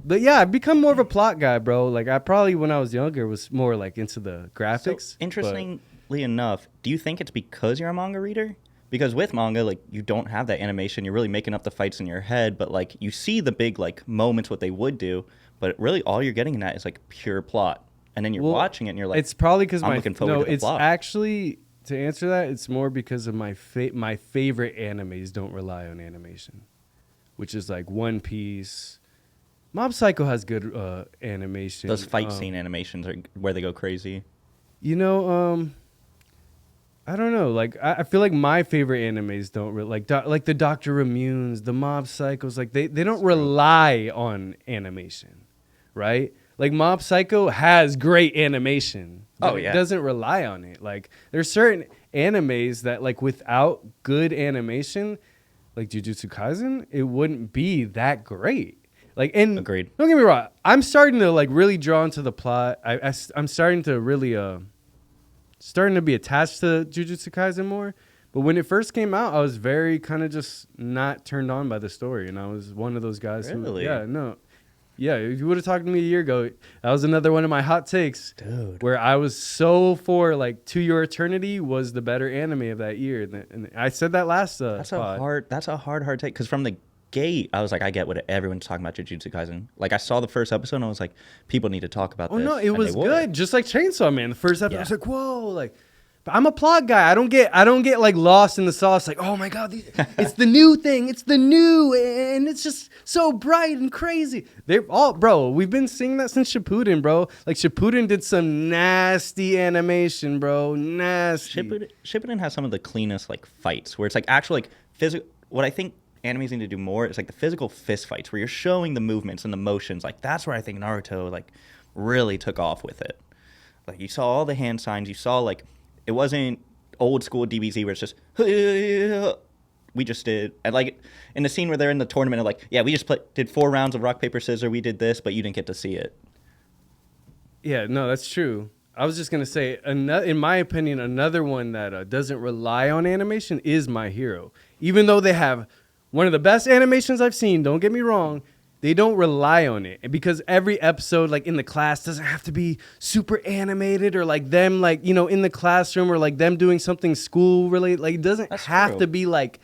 Speaker 2: But yeah, I've become more of a plot guy, bro. Like I probably when I was younger was more like into the graphics.
Speaker 3: So, interestingly enough, do you think it's because you're a manga reader? Because with manga, like you don't have that animation. You're really making up the fights in your head, but like you see the big like moments, what they would do, but really all you're getting in that is like pure plot. And then you're watching it and you're like,
Speaker 2: it's probably because
Speaker 3: I'm looking forward to the plot.
Speaker 2: Actually, to answer that, it's more because of my favorite animes don't rely on animation, which is like One Piece. Mob Psycho has good animation.
Speaker 3: Those fight scene animations are where they go crazy.
Speaker 2: You know, I don't know. Like I feel like my favorite animes don't like the Dr. Rammunes, the Mob Psychos. Like they don't rely on animation, right? Like Mob Psycho has great animation. It doesn't rely on it. Like there's certain animes that like without good animation, like Jujutsu Kaisen, it wouldn't be that great. Like and
Speaker 3: agreed.
Speaker 2: Don't get me wrong. I'm starting to like really draw into the plot. I'm starting to really starting to be attached to Jujutsu Kaisen more. But when it first came out, I was very kind of just not turned on by the story, and I was one of those guys
Speaker 3: really?
Speaker 2: Yeah, if you would have talked to me a year ago, that was another one of my hot takes.
Speaker 3: Dude.
Speaker 2: Where I was so for, like, To Your Eternity was the better anime of that year. And I said that last
Speaker 3: That's a hard take. Because from the gate, I was like, I get what everyone's talking about Jujutsu Kaisen. Like, I saw the first episode and I was like, people need to talk about this.
Speaker 2: Oh no, it
Speaker 3: and
Speaker 2: was
Speaker 3: they were.
Speaker 2: good. Just like Chainsaw Man, the first episode,
Speaker 3: Yeah.
Speaker 2: I was like, whoa, like. But I'm a plot guy. I don't get like lost in the sauce. Like, oh my god, it's the new thing. It's the new, and it's just so bright and crazy. They're all, bro. We've been seeing that since Shippuden, bro. Like Shippuden did some nasty animation, bro. Nasty.
Speaker 3: Shippuden has some of the cleanest like fights where it's like actual like physical. What I think animes need to do more is like the physical fist fights where you're showing the movements and the motions. Like that's where I think Naruto like really took off with it. Like you saw all the hand signs. You saw like. It wasn't old school DBZ where it's just, we just did. And like in the scene where they're in the tournament, like, yeah, we just did 4 rounds of rock, paper, scissors. We did this, but you didn't get to see it.
Speaker 2: Yeah, no, that's true. I was just going to say, in my opinion, another one that doesn't rely on animation is My Hero. Even though they have one of the best animations I've seen, don't get me wrong, they don't rely on it because every episode, like in the class, doesn't have to be super animated or like them, like, you know, in the classroom or like them doing something school related. Like, it doesn't have to be like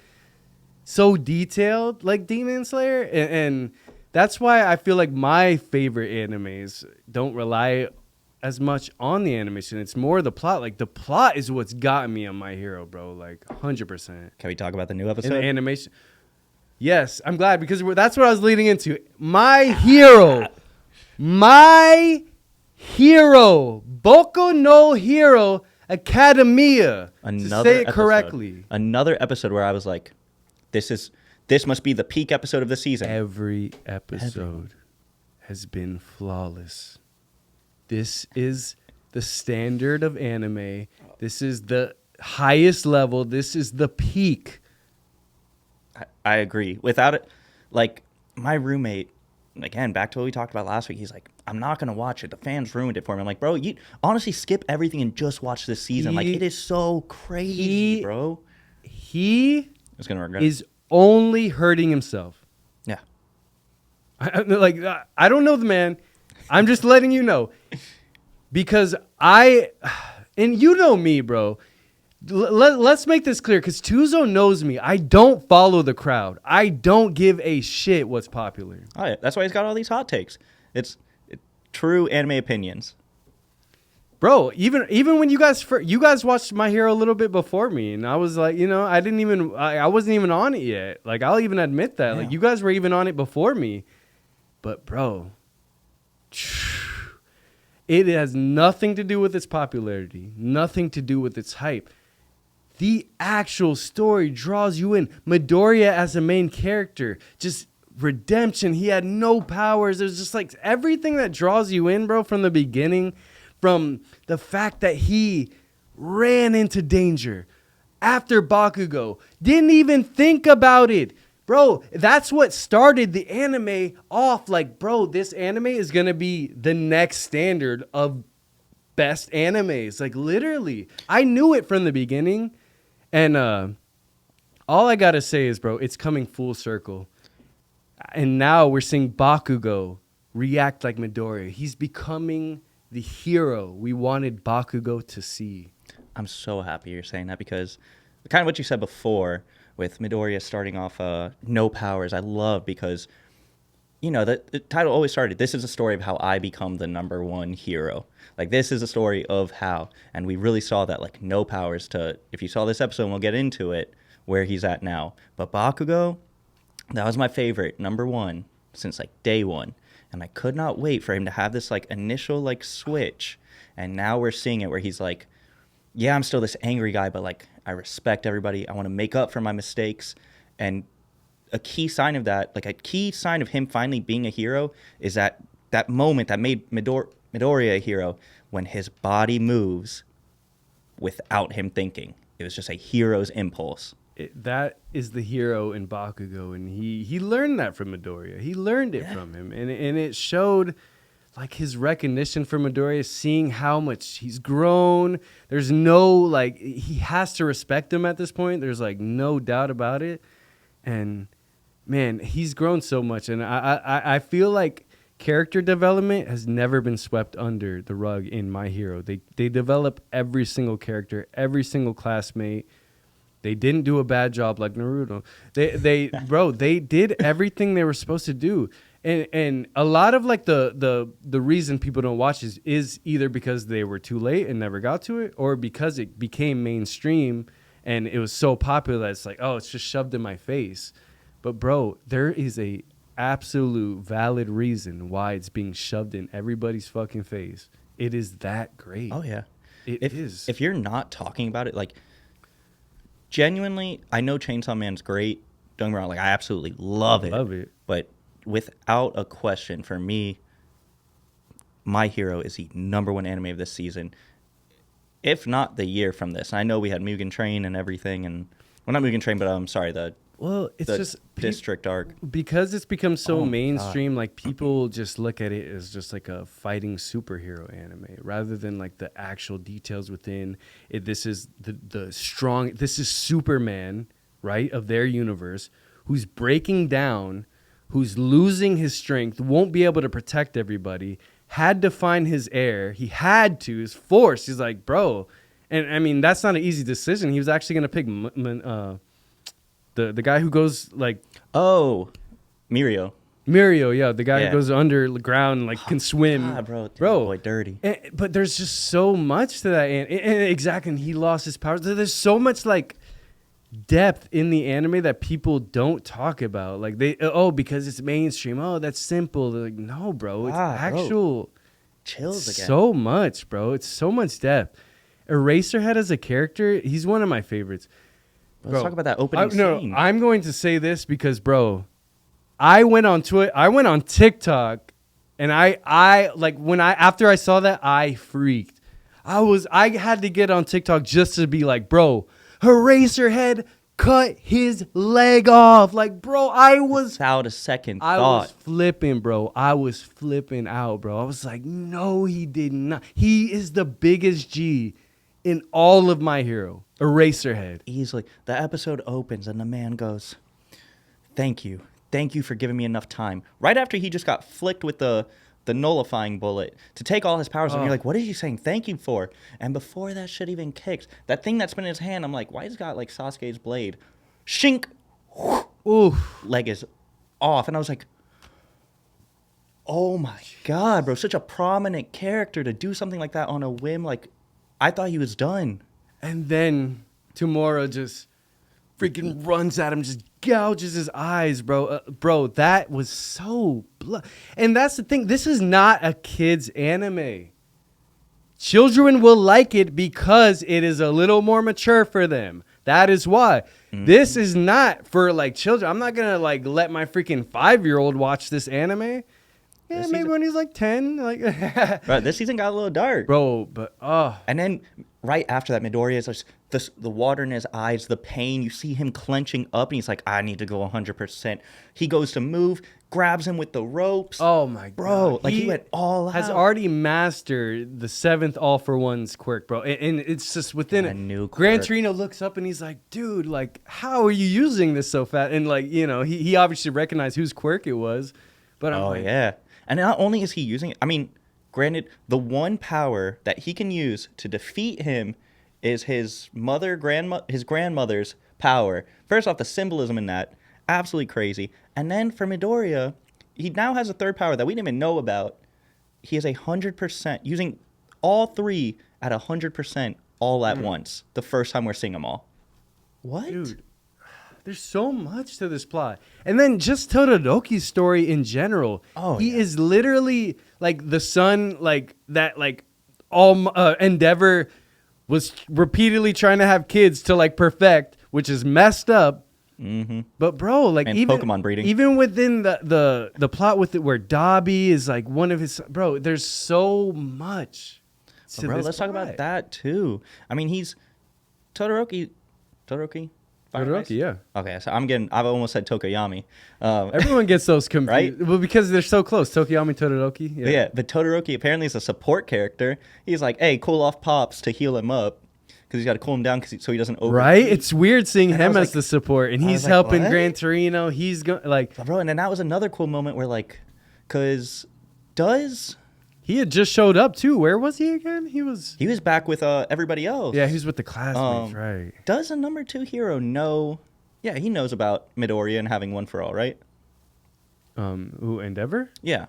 Speaker 2: so detailed like Demon Slayer. And that's why I feel like my favorite animes don't rely as much on the animation. It's more the plot. Like, the plot is what's gotten me on My Hero, bro. Like, 100%.
Speaker 3: Can we talk about the new
Speaker 2: And
Speaker 3: episode?
Speaker 2: the animation. Yes, I'm glad because that's what I was leading into. My Hero. Boku no Hero Academia. To say it correctly.
Speaker 3: Another episode where I was like, this must be the peak episode of the season.
Speaker 2: Every episode has been flawless. This is the standard of anime. This is the highest level. This is the peak.
Speaker 3: I agree. Without it, like my roommate, again, back to what we talked about last week, he's like, I'm not going to watch it. The fans ruined it for me. I'm like, bro, you honestly skip everything and just watch this season. Like, it is so crazy, bro.
Speaker 2: He
Speaker 3: is going to regret
Speaker 2: is only hurting himself.
Speaker 3: Yeah.
Speaker 2: I don't know the man. I'm just letting you know. Because and you know me, bro. Let's make this clear, because Tuzo knows me. I don't follow the crowd. I don't give a shit what's popular.
Speaker 3: Oh, yeah. That's why he's got all these hot takes. It's true anime opinions.
Speaker 2: Bro, even when you guys watched My Hero a little bit before me, and I was like, you know, I wasn't even on it yet. Like, I'll even admit that. Yeah. Like, you guys were even on it before me. But, bro, it has nothing to do with its popularity, nothing to do with its hype. The actual story draws you in. Midoriya as a main character, just redemption. He had no powers. It was just like everything that draws you in, bro, from the beginning, from the fact that he ran into danger after Bakugo, didn't even think about it. Bro, that's what started the anime off. Like, bro, this anime is going to be the next standard of best animes. Like, literally. I knew it from the beginning. And all I got to say is, bro, it's coming full circle. And now we're seeing Bakugo react like Midoriya. He's becoming the hero we wanted Bakugo to see.
Speaker 3: I'm so happy you're saying that, because kind of what you said before with Midoriya starting off no powers, I love, because, you know, the title always started, this is a story of how I become the #1 hero. Like, this is a story of how, and we really saw that, like, no powers to, if you saw this episode, and we'll get into it, where he's at now. But Bakugo, that was my favorite, #1, since, like, day one. And I could not wait for him to have this, like, initial, like, switch. And now we're seeing it where he's like, yeah, I'm still this angry guy, but, like, I respect everybody. I want to make up for my mistakes. And a key sign of that, like, a key sign of him finally being a hero is that moment that made Midoriya a hero, when his body moves without him thinking. It was just a hero's impulse.
Speaker 2: That is the hero in Bakugo, and he learned that from Midoriya. He learned it from him, and it showed, like, his recognition for Midoriya, seeing how much he's grown. There's no, like, he has to respect him at this point. There's, like, no doubt about it. And, man, he's grown so much, and I feel like character development has never been swept under the rug in My Hero. They develop every single character, every single classmate. They didn't do a bad job like Naruto. They did everything they were supposed to do. And a lot of like the reason people don't watch is either because they were too late and never got to it, or because it became mainstream and it was so popular that it's like, oh, it's just shoved in my face. But bro, there is a absolute valid reason why it's being shoved in everybody's fucking face. It is that great.
Speaker 3: Oh yeah.
Speaker 2: It is.
Speaker 3: If you're not talking about it, like, genuinely, I know Chainsaw Man's great. Don't get me wrong, like, I absolutely love it.
Speaker 2: Love it.
Speaker 3: But without a question, for me, My Hero is the #1 anime of this season, if not the year from this. I know we had Mugen Train and everything, and well, not Mugen Train, but I'm sorry,
Speaker 2: It's
Speaker 3: the
Speaker 2: just
Speaker 3: District arc.
Speaker 2: because it's become so
Speaker 3: Oh my
Speaker 2: mainstream.
Speaker 3: God.
Speaker 2: Like people just look at it as just like a fighting superhero anime, rather than like the actual details within it. This is the strong. This is Superman, right, of their universe, who's breaking down, who's losing his strength, won't be able to protect everybody. Had to find his heir. He had to. He's forced. He's like, bro, and I mean that's not an easy decision. He was actually gonna pick the guy who goes like
Speaker 3: Oh, Mirio.
Speaker 2: Mirio, yeah, the guy
Speaker 3: Yeah.
Speaker 2: who goes underground and like can swim,
Speaker 3: God, bro. Boy, dirty.
Speaker 2: But there's just so much to that, and exactly, and he lost his powers. There's so much like depth in the anime that people don't talk about. Like because it's mainstream. Oh, that's simple. They're like, no, bro, it's
Speaker 3: Bro.
Speaker 2: actual.
Speaker 3: Chills again.
Speaker 2: So much, bro. It's so much depth. Eraserhead as a character, he's one of my favorites.
Speaker 3: Let's talk about that opening scene.
Speaker 2: No, I'm going to say this because, bro, I went on TikTok, and I like after I saw that, I freaked. I had to get on TikTok just to be like, bro, Eraserhead cut his leg off. Like, bro,
Speaker 3: Without a second
Speaker 2: I
Speaker 3: thought.
Speaker 2: was flipping, bro. I was flipping out, bro. I was like, no, he did not. He is the biggest G in all of My Hero. Eraserhead.
Speaker 3: Easily. The episode opens and the man goes, thank you. Thank you for giving me enough time. Right after he just got flicked with the nullifying bullet to take all his powers. And you're like, what is he saying thank you for? And before that shit even kicked, that thing that's been in his hand, I'm like, why has he got like Sasuke's blade? Shink.
Speaker 2: Ooh.
Speaker 3: Leg is off. And I was like, oh my God, bro. Such a prominent character to do something like that on a whim. Like, I thought he was done.
Speaker 2: And then Tomorrow just freaking runs at him, just gouges his eyes, bro. Bro, that was so and that's the thing. This is not a kid's anime. Children will like it because it is a little more mature for them. That is why. Mm-hmm. This is not for like children. I'm not gonna like let my freaking 5-year-old watch this anime. Yeah,
Speaker 3: this
Speaker 2: maybe
Speaker 3: season,
Speaker 2: when he's like 10. Like,
Speaker 3: bro, this season got a little dark,
Speaker 2: bro. But
Speaker 3: and then right after that, Midoriya is just the water in his eyes, the pain. You see him clenching up, and he's like, "I need to go 100%." He goes to move, grabs him with the ropes.
Speaker 2: Oh my god,
Speaker 3: bro! Like he went all out.
Speaker 2: Has already mastered the 7th All for One's quirk, bro. And it's just within it.
Speaker 3: New quirk.
Speaker 2: Gran Torino looks up and he's like, "Dude, like, how are you using this so fast?" And like, you know, he obviously recognized whose quirk it was. But I'm like,
Speaker 3: yeah. And not only is he using it, I mean, granted, the one power that he can use to defeat him is his grandmother's power. First off, the symbolism in that, absolutely crazy. And then for Midoriya, he now has a third power that we didn't even know about. He is 100%, using all three at 100% all at once. The first time we're seeing them all. What?
Speaker 2: Dude, there's so much to this plot. And then just Todoroki's story in general.
Speaker 3: Oh,
Speaker 2: he
Speaker 3: yeah.
Speaker 2: is literally like the son, like that, like all Endeavor was repeatedly trying to have kids to like perfect, which is messed up.
Speaker 3: Mm-hmm.
Speaker 2: But bro, like
Speaker 3: And
Speaker 2: even
Speaker 3: Pokemon breeding.
Speaker 2: even within the plot with it, where Dobby is like one of his bro, there's so much. to
Speaker 3: Bro,
Speaker 2: this
Speaker 3: let's talk about
Speaker 2: plot.
Speaker 3: that too. I mean, he's Todoroki. Fire and Ice?
Speaker 2: Todoroki, yeah.
Speaker 3: Okay, so I've almost said Tokoyami.
Speaker 2: Everyone gets those confused,
Speaker 3: Right?
Speaker 2: Well, because they're so close. Tokoyami, Todoroki.
Speaker 3: But yeah, but Todoroki apparently is a support character. He's like, hey, cool off Pops to heal him up because he's got to cool him down so he doesn't overheat.
Speaker 2: Right? It's weird seeing
Speaker 3: And I
Speaker 2: him
Speaker 3: was
Speaker 2: as
Speaker 3: like-
Speaker 2: the support, and
Speaker 3: I
Speaker 2: he's
Speaker 3: was like,
Speaker 2: helping
Speaker 3: what?
Speaker 2: Gran Torino. He's going like,
Speaker 3: Bro, and then that was another cool moment where like, because does
Speaker 2: He had just showed up too. Where was he again? He was
Speaker 3: back with everybody else.
Speaker 2: Yeah, he was with the classmates, right?
Speaker 3: Does a number 2 hero know? Yeah, he knows about Midoriya and having one for all, right?
Speaker 2: Who, Endeavor?
Speaker 3: Yeah.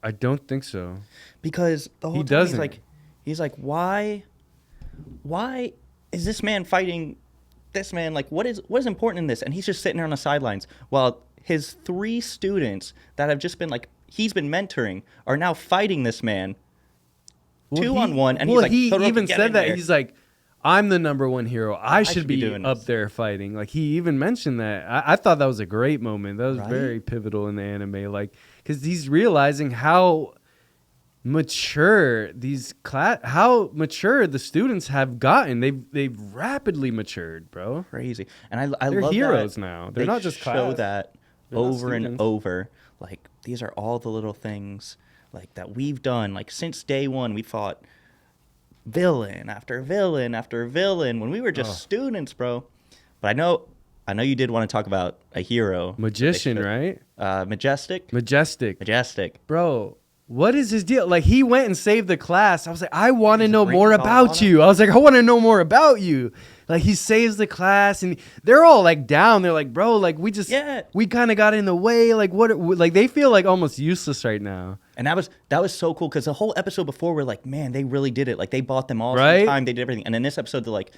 Speaker 2: I don't think so.
Speaker 3: Because the whole
Speaker 2: He
Speaker 3: time
Speaker 2: doesn't.
Speaker 3: he's like, why is this man fighting this man? Like, what is important in this? And he's just sitting there on the sidelines while his 3 students that have just been like, he's been mentoring are now fighting this man 2-on-1. And he's like,
Speaker 2: he
Speaker 3: "Totoro,
Speaker 2: even
Speaker 3: get
Speaker 2: said
Speaker 3: in
Speaker 2: that.
Speaker 3: there."
Speaker 2: He's like, I'm the number 1 hero. I should be
Speaker 3: doing
Speaker 2: up
Speaker 3: this.
Speaker 2: there fighting. Like, he even mentioned that. I thought that was a great moment. That was
Speaker 3: Right?
Speaker 2: very pivotal in the anime. Like, because he's realizing how mature how mature the students have gotten. They've rapidly matured, bro.
Speaker 3: Crazy. And I
Speaker 2: They're
Speaker 3: love
Speaker 2: heroes
Speaker 3: that
Speaker 2: now. They're
Speaker 3: they
Speaker 2: not just
Speaker 3: show
Speaker 2: class.
Speaker 3: that
Speaker 2: They're not
Speaker 3: over and
Speaker 2: students.
Speaker 3: over. Like, these are all the little things like that we've done. Like, since day one, we fought villain after villain after villain when we were just students, bro. But I know you did want to talk about a hero.
Speaker 2: Magician, right?
Speaker 3: Majestic.
Speaker 2: Majestic. Bro, what is his deal? Like, he went and saved the class. I was like, I want to
Speaker 3: just
Speaker 2: know
Speaker 3: brings
Speaker 2: more
Speaker 3: it all
Speaker 2: about
Speaker 3: on
Speaker 2: you. I was like, I want to know more about you. Like, he saves the class, and they're all like down. They're like, bro, like, we kind of got in the way. Like, like, they feel like almost useless right now.
Speaker 3: And that was so cool because the whole episode before we're like, man, they really did it. Like, they bought them all
Speaker 2: Right?
Speaker 3: some time. They did everything. And in this episode, they're like,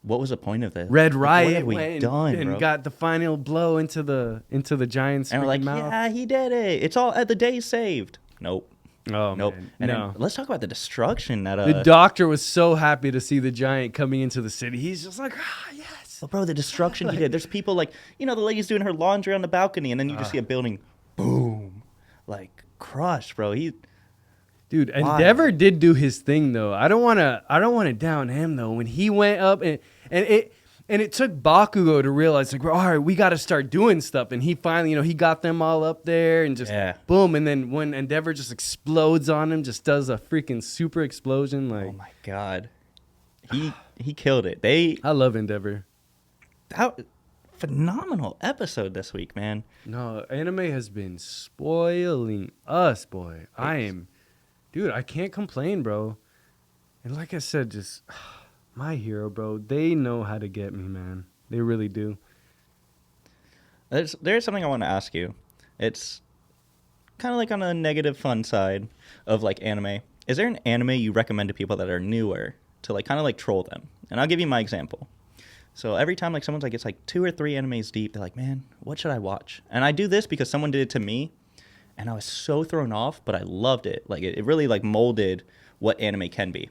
Speaker 3: what was the point of this?
Speaker 2: Red
Speaker 3: Like,
Speaker 2: Riot
Speaker 3: what have we
Speaker 2: went
Speaker 3: done,
Speaker 2: and
Speaker 3: bro?
Speaker 2: got the final blow into the giant's
Speaker 3: And we're like,
Speaker 2: mouth.
Speaker 3: yeah, he did it. It's all at the day saved. Nope.
Speaker 2: Oh,
Speaker 3: Nope.
Speaker 2: man.
Speaker 3: And
Speaker 2: No.
Speaker 3: then let's talk about the destruction that
Speaker 2: The doctor was so happy to see the giant coming into the city. He's just like, yes.
Speaker 3: oh, bro, the destruction he did. There's people like, the lady's doing her laundry on the balcony, and then you just see a building, boom, like crushed, bro.
Speaker 2: Dude,
Speaker 3: Wild.
Speaker 2: Endeavor did do his thing though. I don't want to down him though. When he went up and it took Bakugo to realize, like, all right, we got to start doing stuff. And he finally, he got them all up there and just boom. And then when Endeavor just explodes on him, just does a freaking super explosion. Like,
Speaker 3: Oh my god, he killed it.
Speaker 2: I love Endeavor.
Speaker 3: Phenomenal episode this week, man.
Speaker 2: No, anime has been spoiling us, boy. Dude, I can't complain, bro. And like I said, just my hero, bro. They know how to get me, man. They really do.
Speaker 3: There's something I want to ask you. It's kind of like on a negative fun side of like anime. Is there an anime you recommend to people that are newer to like kind of like troll them? And I'll give you my example. So every time like someone's like, it's like 2 or 3 animes deep, they're like, man, what should I watch? And I do this because someone did it to me, and I was so thrown off, but I loved it. Like it really like molded what anime can be.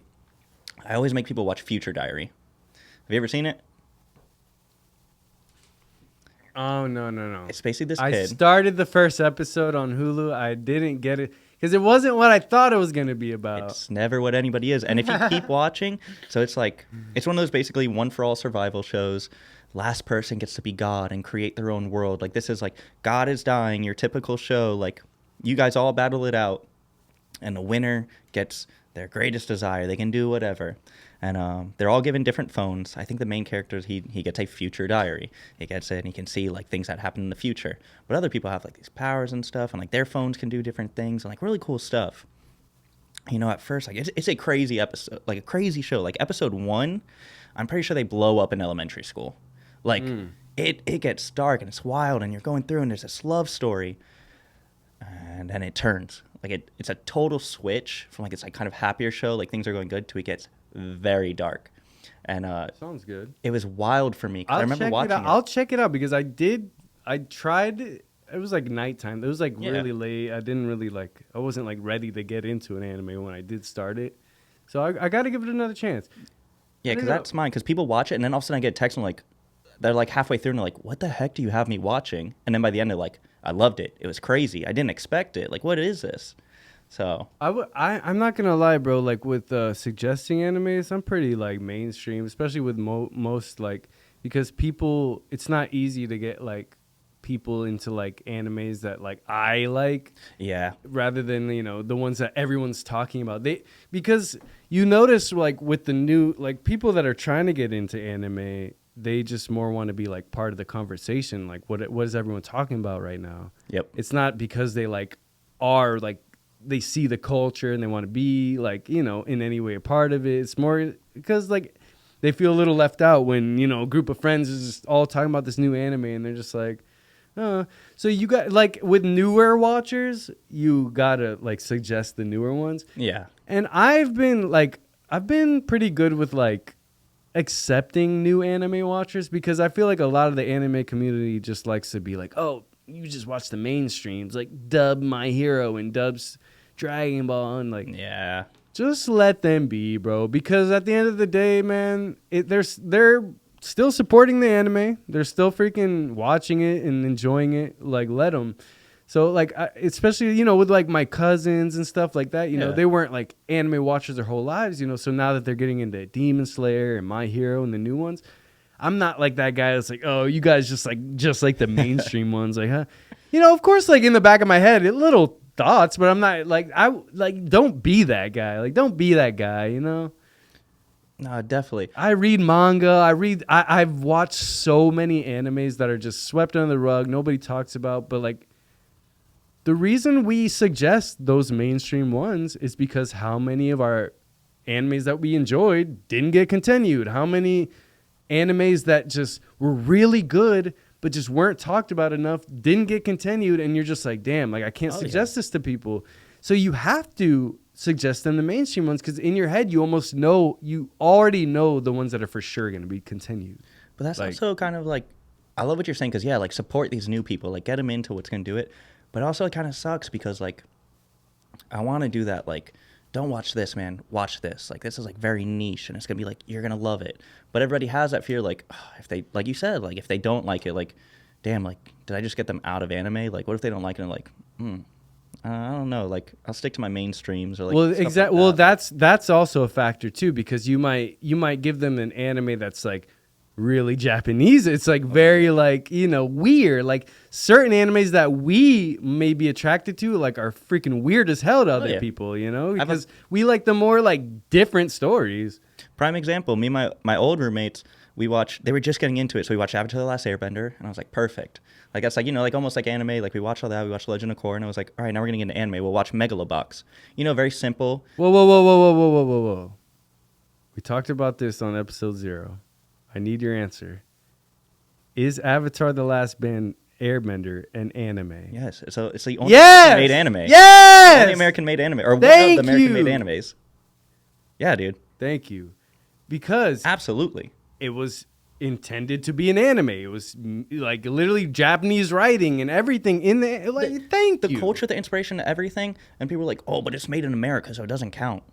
Speaker 3: I always make people watch Future Diary. Have you ever seen it?
Speaker 2: Oh, no.
Speaker 3: It's basically this
Speaker 2: I
Speaker 3: kid.
Speaker 2: started the first episode on Hulu. I didn't get it because it wasn't what I thought it was going to be about.
Speaker 3: It's never what anybody is. And if you keep watching, so it's like, it's one of those basically one for all survival shows. Last person gets to be God and create their own world. Like this is like, God is dying, your typical show. Like you guys all battle it out. And the winner gets their greatest desire. They can do whatever. And they're all given different phones. I think the main character, he gets a future diary. He gets it and he can see like things that happen in the future. But other people have like these powers and stuff. And like their phones can do different things and like really cool stuff. At first, like it's a crazy episode, like a crazy show. Like episode 1, I'm pretty sure they blow up an elementary school. Like it gets dark and it's wild and you're going through and there's this love story. And then it turns. Like it's a total switch from like it's like kind of happier show, like things are going good, to it gets very dark. And
Speaker 2: Sounds good.
Speaker 3: it was wild for me 'cause I remember watching it.
Speaker 2: I'll check it out because I tried it. It was like nighttime. It was like really late. I didn't really I wasn't like ready to get into an anime when I did start it. So I got to give it another chance.
Speaker 3: Yeah, because that's mine. Because people watch it and then all of a sudden I get a text and they're like halfway through and they're like, what the heck do you have me watching? And then by the end they're like, I loved it. It was crazy. I didn't expect it. Like, what is this? So
Speaker 2: I'm not gonna lie, bro. Like with suggesting animes, I'm pretty like mainstream, especially with most like because people. It's not easy to get like people into like animes that like I like.
Speaker 3: Yeah.
Speaker 2: Rather than the ones that everyone's talking about. Because you notice like with the new like people that are trying to get into anime, they just more want to be like part of the conversation. Like what is everyone talking about right now?
Speaker 3: Yep.
Speaker 2: It's not because they like are like they see the culture and they want to be like, you know, in any way a part of it. It's more because like they feel a little left out when, you know, a group of friends is just all talking about this new anime and they're just like, so you got like with newer watchers, you gotta like suggest the newer ones.
Speaker 3: Yeah.
Speaker 2: And I've been pretty good with like accepting new anime watchers because I feel like a lot of the anime community just likes to be like, oh, you just watch the mainstreams, like dub My Hero and dubs Dragon Ball, and like,
Speaker 3: Yeah.
Speaker 2: just let them be, bro. Because at the end of the day, man, they're still supporting the anime. They're still freaking watching it and enjoying it. Like, let them. So, like, especially, you know, with, like, my cousins and stuff like that, you know, they weren't, like, anime watchers their whole lives, you know. So now that they're getting into Demon Slayer and My Hero and the new ones, I'm not like that guy that's like, oh, you guys just like the mainstream ones. Like, huh? You know, of course, like, in the back of my head, little thoughts, but I'm not, like, don't be that guy. Like, don't be that guy, you know?
Speaker 3: No, definitely.
Speaker 2: I read manga. I've watched so many animes that are just swept under the rug. Nobody talks about, but like the reason we suggest those mainstream ones is because how many of our animes that we enjoyed didn't get continued? How many animes that just were really good but just weren't talked about enough didn't get continued? And you're just like, damn, like I can't suggest this to people. So you have to suggest them the mainstream ones because in your head you already know the ones that are for sure going to be continued.
Speaker 3: But that's also kind of like, I love what you're saying because like support these new people, like get them into what's going to do it. But also it kind of sucks because like I want to do that, like don't watch this, man, watch this. Like this is like very niche and it's going to be like you're going to love it. But everybody has that fear like if they, like you said, like if they don't like it, like damn, like did I just get them out of anime? Like what if they don't like it and like I don't know. Like I'll stick to my mainstreams or like.
Speaker 2: Well, exactly. Well, that's also a factor too because you might give them an anime that's like really Japanese. It's like very like, you know, weird. Like certain animes that we may be attracted to like are freaking weird as hell to other people. You know, because we like the more like different stories.
Speaker 3: Prime example. Me and my old roommates. They were just getting into it, so we watched Avatar: The Last Airbender, and I was like, perfect. Like that's like, you know, like almost like anime. Like we watched all that. We watched Legend of Korra, and I was like, all right, now we're gonna get into anime. We'll watch Megalobox. You know, very simple.
Speaker 2: Whoa. We talked about this on episode 0. I need your answer. Is Avatar: The Last Airbender an anime?
Speaker 3: Yes. So it's the only made anime.
Speaker 2: Yes.
Speaker 3: The only American-made anime, or one of the American-made animes. Yeah, dude.
Speaker 2: Thank you. Because
Speaker 3: absolutely.
Speaker 2: It was intended to be an anime. It was like literally Japanese writing and everything in there. Like,
Speaker 3: the culture, the inspiration, everything. And people were like, "Oh, but it's made in America, so it doesn't count."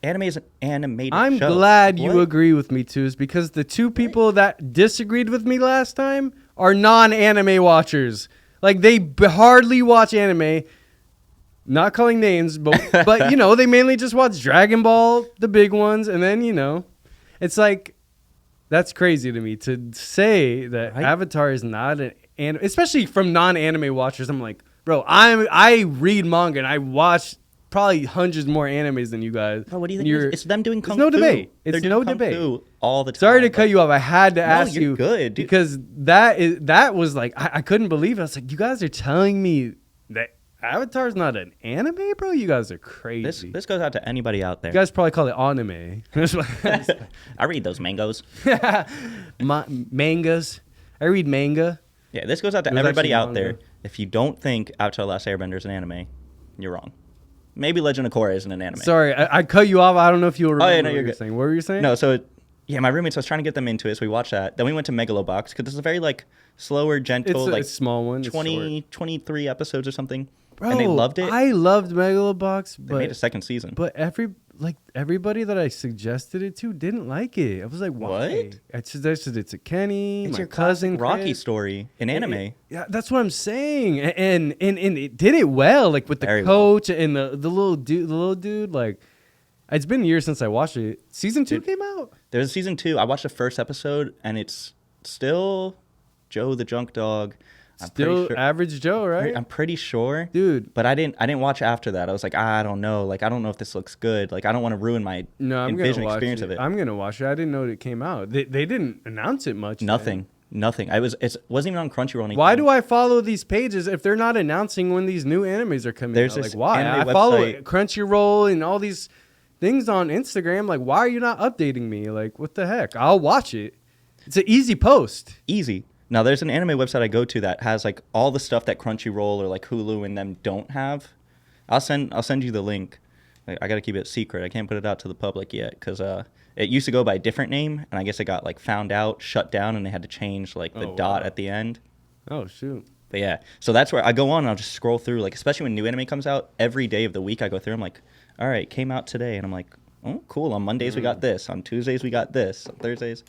Speaker 3: Anime is an animated
Speaker 2: I'm
Speaker 3: show.
Speaker 2: glad you agree with me, Tooz, because the two people that disagreed with me last time are non-anime watchers. Like they hardly watch anime. Not calling names, but you know, they mainly just watch Dragon Ball, the big ones, and then you know, it's like. That's crazy to me to say that Avatar is not an anime, especially from non-anime watchers. I'm like, bro, I read manga and I watch probably hundreds more animes than you guys.
Speaker 3: Bro, what do you think? It's them doing kung
Speaker 2: fu.
Speaker 3: It's
Speaker 2: no debate.
Speaker 3: It's
Speaker 2: no
Speaker 3: kung
Speaker 2: debate.
Speaker 3: Fu all the time.
Speaker 2: Sorry to cut you off. I had to ask you.
Speaker 3: Good, dude.
Speaker 2: Because that was like I couldn't believe it. I was like, you guys are telling me that Avatar's not an anime, bro? You guys are crazy.
Speaker 3: This goes out to anybody out there.
Speaker 2: You guys probably call it anime.
Speaker 3: I read those mangoes.
Speaker 2: Mangas. I read manga.
Speaker 3: Yeah, this goes out to everybody out there. If you don't think Avatar: The Last Airbender is an anime, you're wrong. Maybe Legend of Korra isn't an anime.
Speaker 2: Sorry, I cut you off. I don't know if you were
Speaker 3: remember what you were
Speaker 2: saying. What were you saying?
Speaker 3: No, so my roommates, I was trying to get them into it, so we watched that. Then we went to Megalobox, because this is a very like slower, gentle,
Speaker 2: it's a small one.
Speaker 3: 23 episodes or something.
Speaker 2: Bro,
Speaker 3: and they loved it.
Speaker 2: I loved Megalobox, but
Speaker 3: they made a second season.
Speaker 2: But everybody that I suggested it to didn't like it. I was like, why?
Speaker 3: What?
Speaker 2: I suggested it to Kenny,
Speaker 3: it's
Speaker 2: my
Speaker 3: your
Speaker 2: cousin
Speaker 3: Rocky
Speaker 2: Chris.
Speaker 3: Story in anime.
Speaker 2: Yeah, that's what I'm saying. And it did it well, like with the coach and the little dude. Like, it's been years since I watched it. Season 2 came out.
Speaker 3: There's a season 2. I watched the first episode, and it's still Joe the Drunk Dog.
Speaker 2: Still average Joe, right?
Speaker 3: I'm pretty sure,
Speaker 2: dude.
Speaker 3: But I didn't watch after that. I was like, I don't know. Like, I don't know if this looks good. Like, I don't want to ruin my experience of it.
Speaker 2: I'm gonna watch it. I didn't know it came out. They didn't announce it much.
Speaker 3: Nothing. Nothing. It wasn't even on Crunchyroll. Or anything.
Speaker 2: Why do I follow these pages if they're not announcing when these new animes are coming
Speaker 3: There's
Speaker 2: out?
Speaker 3: this
Speaker 2: Like, why?
Speaker 3: anime
Speaker 2: I follow
Speaker 3: website-
Speaker 2: Crunchyroll and all these things on Instagram. Like, why are you not updating me? Like, what the heck? I'll watch it. It's an easy post.
Speaker 3: Easy. Now there's an anime website I go to that has like all the stuff that Crunchyroll or like Hulu and them don't have. I'll send you the link. I got to keep it secret. I can't put it out to the public yet because it used to go by a different name, and I guess it got like found out, shut down, and they had to change like the dot at the end.
Speaker 2: Oh shoot.
Speaker 3: But yeah, so that's where I go on and I'll just scroll through, like especially when new anime comes out, every day of the week I go through. I'm like, all right, came out today, and I'm like, oh cool. On Mondays we got this. On Tuesdays we got this. On Thursdays.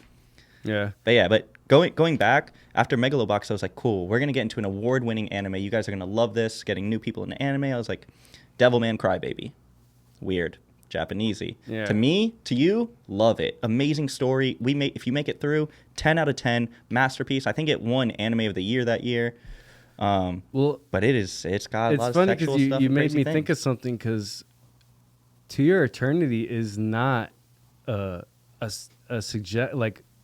Speaker 2: Yeah.
Speaker 3: But going back after Megalobox, I was like, cool. We're gonna get into an award-winning anime. You guys are gonna love this. Getting new people into anime. I was like, Devilman Crybaby. Weird. Japanesey.
Speaker 2: Yeah.
Speaker 3: To me, to you, love it. Amazing story. If you make it through, 10 out of 10, masterpiece. I think it won Anime of the Year that year.
Speaker 2: Well,
Speaker 3: But it's got a lot
Speaker 2: it's
Speaker 3: of
Speaker 2: funny
Speaker 3: sexual
Speaker 2: because
Speaker 3: stuff.
Speaker 2: you
Speaker 3: and
Speaker 2: made
Speaker 3: crazy
Speaker 2: me
Speaker 3: things.
Speaker 2: think of something because To Your Eternity is not a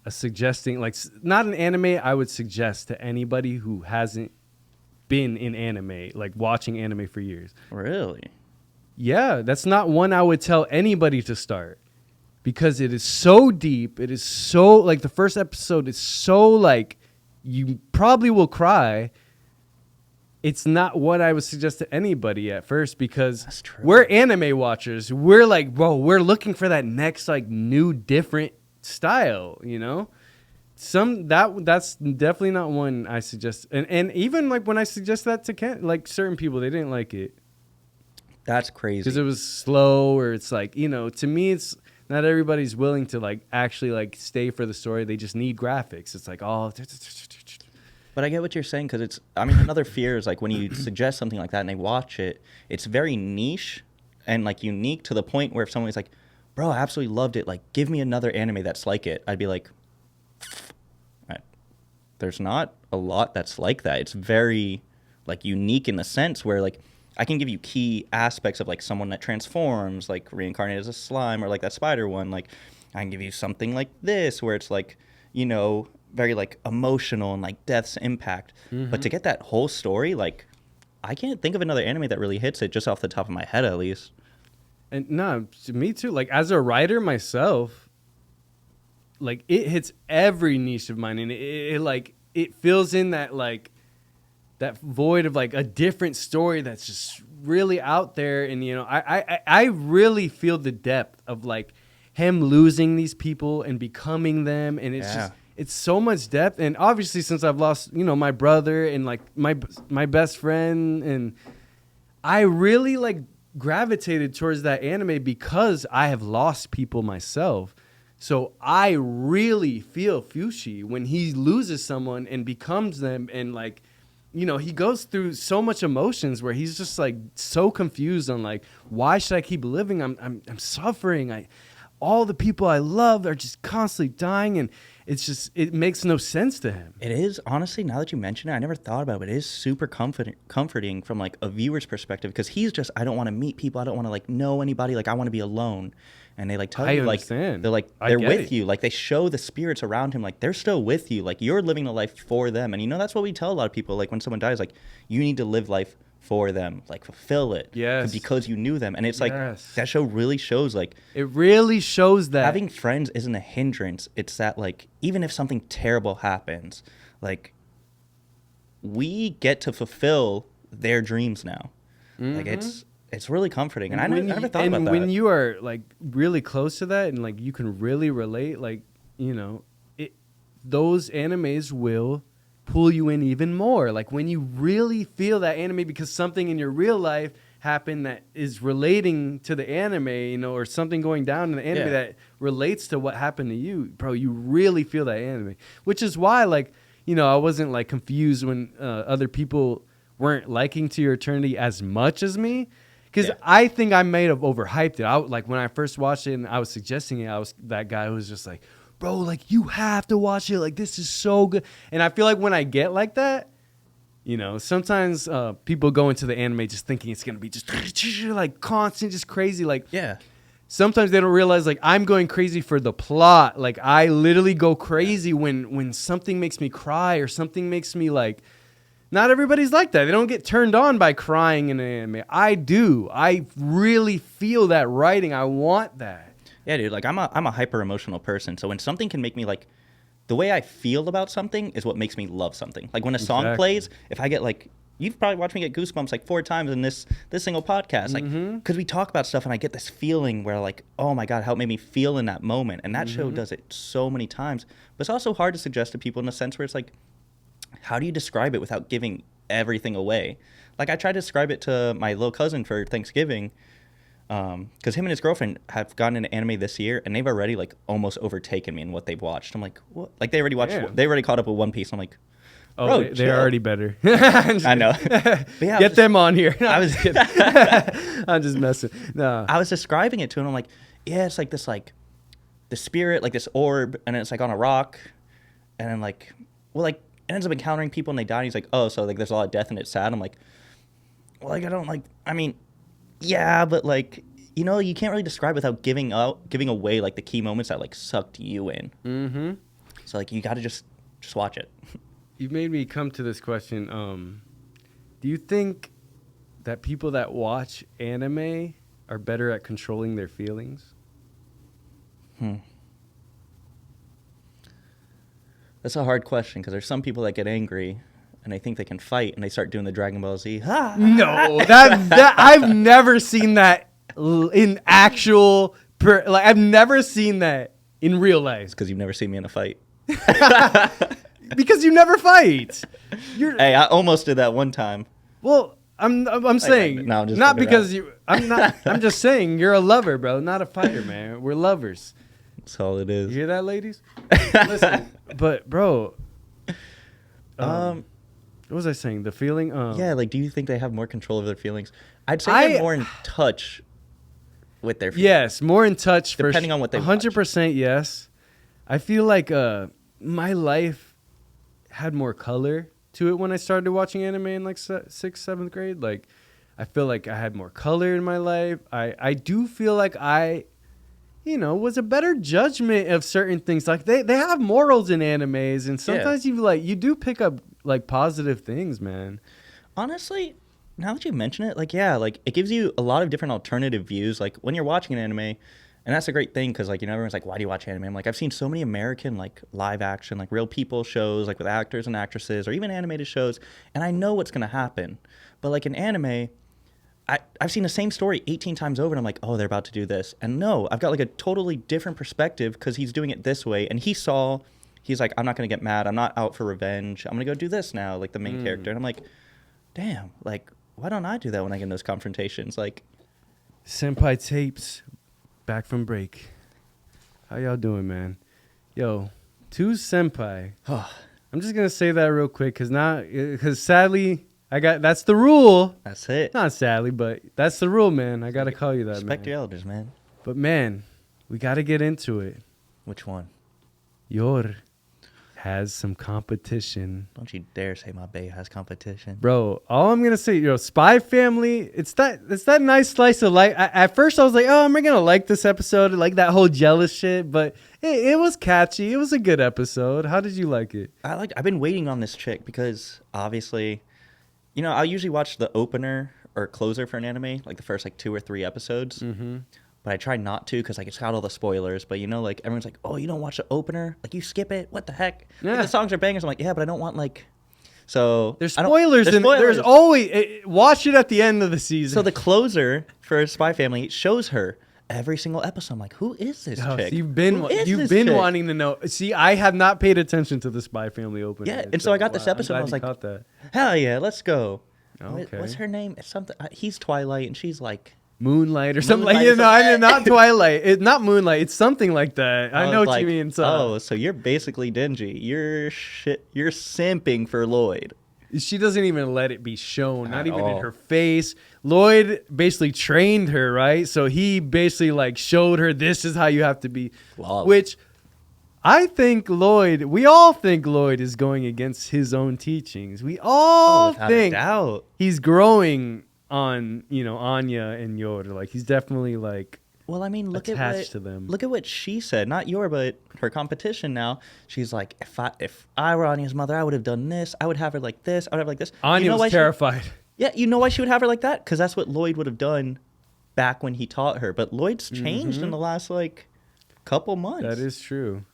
Speaker 2: suggesting like not an anime I would suggest to anybody who hasn't been in anime, like watching anime for years.
Speaker 3: Really?
Speaker 2: Yeah, that's not one I would tell anybody to start because it is so deep. It is so like the first episode is so like you probably will cry. It's not what I would suggest to anybody at first because
Speaker 3: That's true.
Speaker 2: we're anime watchers. We're like, bro, we're looking for that next like new different style, you know? That's definitely not one I suggest. And even like when I suggest that to like certain people, they didn't like it.
Speaker 3: That's crazy.
Speaker 2: Because it was slow, or it's like, you know, to me, it's not everybody's willing to like actually like stay for the story. They just need graphics. It's like, oh,
Speaker 3: But I get what you're saying because another fear is like when you suggest something like that and they watch it, it's very niche and like unique to the point where if someone's like, bro, I absolutely loved it. Like, give me another anime that's like it. I'd be like, there's not a lot that's like that. It's very like unique in the sense where like I can give you key aspects of like someone that transforms, like reincarnated as a slime, or like that spider one. Like I can give you something like this where it's like, you know, very like emotional and like death's impact. But to get that whole story, like I can't think of another anime that really hits it just off the top of my head at least.
Speaker 2: And no, me too. Like as a writer myself, like it hits every niche of mine, and it like it fills in that like that void of like a different story that's just really out there. And you know, I really feel the depth of like him losing these people and becoming them, and it's just it's so much depth. And obviously, since I've lost, you know, my brother and like my best friend, and I really like gravitated towards that anime because I have lost people myself. So I really feel Fushi when he loses someone and becomes them, and like, you know, he goes through so much emotions where he's just like so confused on like, why should I keep living? I'm suffering. All the people I love are just constantly dying, and it's just it makes no sense to him.
Speaker 3: It is, honestly, now that you mention it, I never thought about it, but it is super comforting from like a viewer's perspective because he's just, I don't want to meet people, I don't want to like know anybody, like I want to be alone. And they like tell you like
Speaker 2: understand.
Speaker 3: they're like
Speaker 2: I
Speaker 3: they're
Speaker 2: get
Speaker 3: with
Speaker 2: it.
Speaker 3: you, like they show the spirits around him, like they're still with you, like you're living a life for them. And you know that's what we tell a lot of people, like when someone dies, like you need to live life for them, like fulfill it,
Speaker 2: Yes.
Speaker 3: because you knew them. And it's like
Speaker 2: Yes.
Speaker 3: that show really shows like
Speaker 2: It really shows that
Speaker 3: having friends isn't a hindrance. It's that like even if something terrible happens, like we get to fulfill their dreams now. Like it's really comforting, and I never thought about that.
Speaker 2: When you are like really close to that, and like you can really relate, like, you know, those animes will pull you in even more. Like when you really feel that anime because something in your real life happened that is relating to the anime, you know, or something going down in the anime that relates to what happened to you, bro, you really feel that anime. Which is why, like, you know, I wasn't like confused when other people weren't liking To Your Eternity as much as me. Because I think I may have overhyped it. Like when I first watched it and I was suggesting it, I was that guy who was just like, bro, like you have to watch it. Like this is so good. And I feel like when I get like that, you know, sometimes people go into the anime just thinking it's going to be just like constant, just crazy. Like sometimes they don't realize like I'm going crazy for the plot. Like I literally go crazy when something makes me cry or something makes me like. Not everybody's like that. They don't get turned on by crying in an anime. I do. I really feel that writing. I want that.
Speaker 3: Yeah, dude. Like I'm a hyper emotional person. So when something can make me like, the way I feel about something is what makes me love something. Like when a song plays, if I get like, you've probably watched me get goosebumps like 4 times in this single podcast, like because we talk about stuff and I get this feeling where like, oh my god, how it made me feel in that moment. And that show does it so many times. But it's also hard to suggest to people in a sense where it's like, how do you describe it without giving everything away? Like I tried to describe it to my little cousin for Thanksgiving, because him and his girlfriend have gotten into anime this year, and they've already like almost overtaken me in what they've watched. I'm like, what? Like they already watched, they already caught up with One Piece. I'm like,
Speaker 2: oh, they're already better.
Speaker 3: I know. But yeah,
Speaker 2: Get them on here.
Speaker 3: I was kidding.
Speaker 2: I'm just messing. No,
Speaker 3: I was describing it to him. I'm like, yeah, it's like this, like the spirit, like this orb, and it's like on a rock, and then like, well, like. It ends up encountering people and they die. And he's like, oh, so like there's a lot of death and it's sad. I'm like, well, like I don't like. I mean, yeah, but like you know, you can't really describe without giving away like the key moments that like sucked you in. Mm-hmm. So like you got to just watch it.
Speaker 2: You've made me come to this question. Do you think that people that watch anime are better at controlling their feelings?
Speaker 3: That's a hard question because there's some people that get angry and they think they can fight and they start doing the Dragon Ball Z.
Speaker 2: No, that I've never seen that in actual. Like I've never seen that in real life.
Speaker 3: Because you've never seen me in a fight.
Speaker 2: Because you never fight.
Speaker 3: Hey, I almost did that one time.
Speaker 2: Well, I'm saying
Speaker 3: no, I'm just
Speaker 2: not because you. I'm not. I'm just saying you're a lover, bro, not a fighter, man. We're lovers.
Speaker 3: That's all it is.
Speaker 2: You hear that, ladies? Listen, but bro, what was I saying? The feeling?
Speaker 3: Yeah, like, do you think they have more control of their feelings? I'd say they're more in touch with their feelings.
Speaker 2: Yes, more in touch.
Speaker 3: Depending on what they
Speaker 2: 100% yes. I feel like my life had more color to it when I started watching anime in like 6th, 7th grade. Like, I feel like I had more color in my life. I do feel like I... was a better judgment of certain things. Like they have morals in animes, and sometimes you do pick up like positive things, man.
Speaker 3: Honestly, now that you mention it, like like it gives you a lot of different alternative views. Like when you're watching an anime, and that's a great thing because like everyone's like, why do you watch anime? I'm like, I've seen so many American like live action, like real people shows, like with actors and actresses, or even animated shows, and I know what's gonna happen. But like in anime, I've seen the same story 18 times over, and I'm like, oh, they're about to do this. And no, I've got like a totally different perspective because he's doing it this way. And he's like, I'm not going to get mad. I'm not out for revenge. I'm going to go do this now, like the main character. And I'm like, damn, like, why don't I do that when I get in those confrontations? Like,
Speaker 2: Senpai tapes, back from break. How y'all doing, man? Yo, to Senpai. I'm just going to say that real quick because sadly... that's the rule.
Speaker 3: That's it.
Speaker 2: Not sadly, but that's the rule, man. I got to call you that,
Speaker 3: Respect
Speaker 2: man.
Speaker 3: your elders, man.
Speaker 2: But, man, we got to get into it.
Speaker 3: Which one?
Speaker 2: Yor has some competition.
Speaker 3: Don't you dare say my bae has competition.
Speaker 2: Bro, all I'm going to say, Spy Family, it's that nice slice of life. At first, I was like, oh, am I going to like this episode? Like that whole jealous shit. But it was catchy. It was a good episode. How did you like it?
Speaker 3: I've been waiting on this chick because, obviously... I'll usually watch the opener or closer for an anime, like the first like 2 or 3 episodes. Mm-hmm. But I try not to because like it's got all the spoilers. But like everyone's like, oh, you don't watch the opener? Like you skip it? What the heck?
Speaker 2: Yeah.
Speaker 3: Like, the songs are bangers. I'm like, yeah, but I don't want like. So
Speaker 2: there's spoilers. There's always watch it at the end of the season.
Speaker 3: So the closer for Spy Family shows her every single episode. I'm like, who is this chick?
Speaker 2: So you've been wanting to know. See, I have not paid attention to the Spy Family opener.
Speaker 3: Yeah, and so I got this episode. And I was like, hell yeah, let's go.
Speaker 2: Okay.
Speaker 3: What's her name? It's something. He's Twilight, and she's like
Speaker 2: Moonlight or something. Not Twilight. It's not Moonlight. It's something like that. I know what you mean.
Speaker 3: So you're basically dingy. You're simping for Lloyd.
Speaker 2: She doesn't even let it be shown, not even in her face. Lloyd basically trained her, right? So he basically like showed her this is how you have to be. Wow. Which I think we all think Lloyd is going against his own teachings. We all think he's growing on, Anya and Yoda. Like he's definitely like
Speaker 3: Well, I mean,
Speaker 2: attached to them.
Speaker 3: Look at what she said. Not your, but her competition now. She's like, if I were Anya's mother, I would have done this. I would have her like this. I would have like this.
Speaker 2: Anya was terrified.
Speaker 3: Yeah, you know why she would have her like that? Because that's what Lloyd would have done back when he taught her. But Lloyd's changed in the last, like, couple months.
Speaker 2: That is true.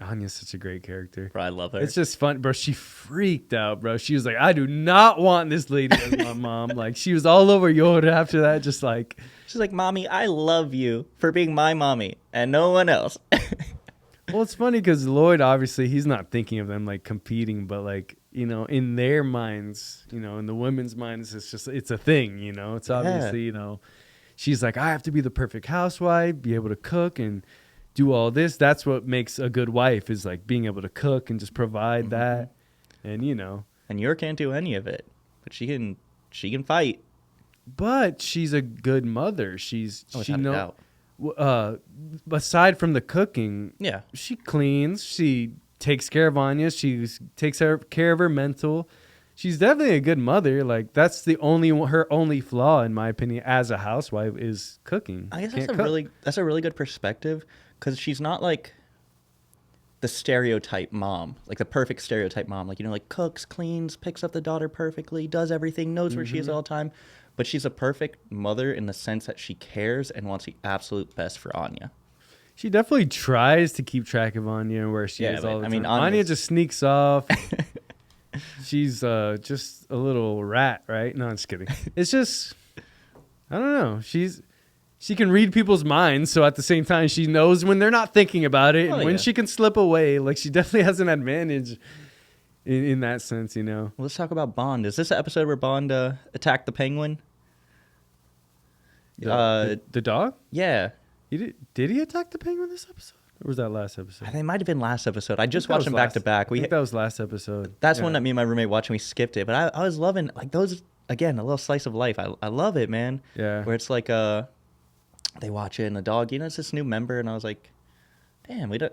Speaker 2: Anya's such a great character.
Speaker 3: Bro, I love her.
Speaker 2: It's just fun, bro. She freaked out, bro. She was like, I do not want this lady as my mom. Like, she was all over Yoda after that, just like...
Speaker 3: She's like, Mommy, I love you for being my mommy and no one else.
Speaker 2: Well, it's funny because Lloyd, obviously, he's not thinking of them, like, competing, but, like, you know, in their minds, you know, in the women's minds, it's a thing, you know? It's obviously, you know, she's like, I have to be the perfect housewife, be able to cook and do all this. That's what makes a good wife, is like being able to cook and just provide that. And, you know. And
Speaker 3: Yor can't do any of it, but she can fight.
Speaker 2: But she's a good mother.
Speaker 3: Doubt.
Speaker 2: Aside from the cooking,
Speaker 3: Yeah,
Speaker 2: she cleans, she takes care of Anya, she takes care of her mental. She's definitely a good mother. Like, that's her only flaw, in my opinion, as a housewife, is cooking.
Speaker 3: I guess that's a really good perspective, because she's not like the stereotype mom, like the perfect stereotype mom, like, you know, like cooks, cleans, picks up the daughter perfectly, does everything, knows where she is all the time. But she's a perfect mother in the sense that she cares and wants the absolute best for Anya.
Speaker 2: She definitely tries to keep track of Anya and where she is all the time. Anya just sneaks off. She's just a little rat, right? No, I'm just kidding. It's just, I don't know. She can read people's minds, so at the same time, she knows when they're not thinking about it, and when she can slip away. Like, she definitely has an advantage in that sense, you know.
Speaker 3: Well, let's talk about Bond. Is this the episode where Bond attacked the penguin?
Speaker 2: The dog?
Speaker 3: Yeah.
Speaker 2: Did he attack the penguin this episode? Or was that last episode?
Speaker 3: I think it might have been last episode. I just watched them back to back.
Speaker 2: I think that was last episode.
Speaker 3: That's one that me and my roommate watched and we skipped it. But I was loving, like, those, again, a little slice of life. I love it, man.
Speaker 2: Yeah.
Speaker 3: Where it's like, they watch it and the dog, you know, it's this new member. And I was like, damn, we did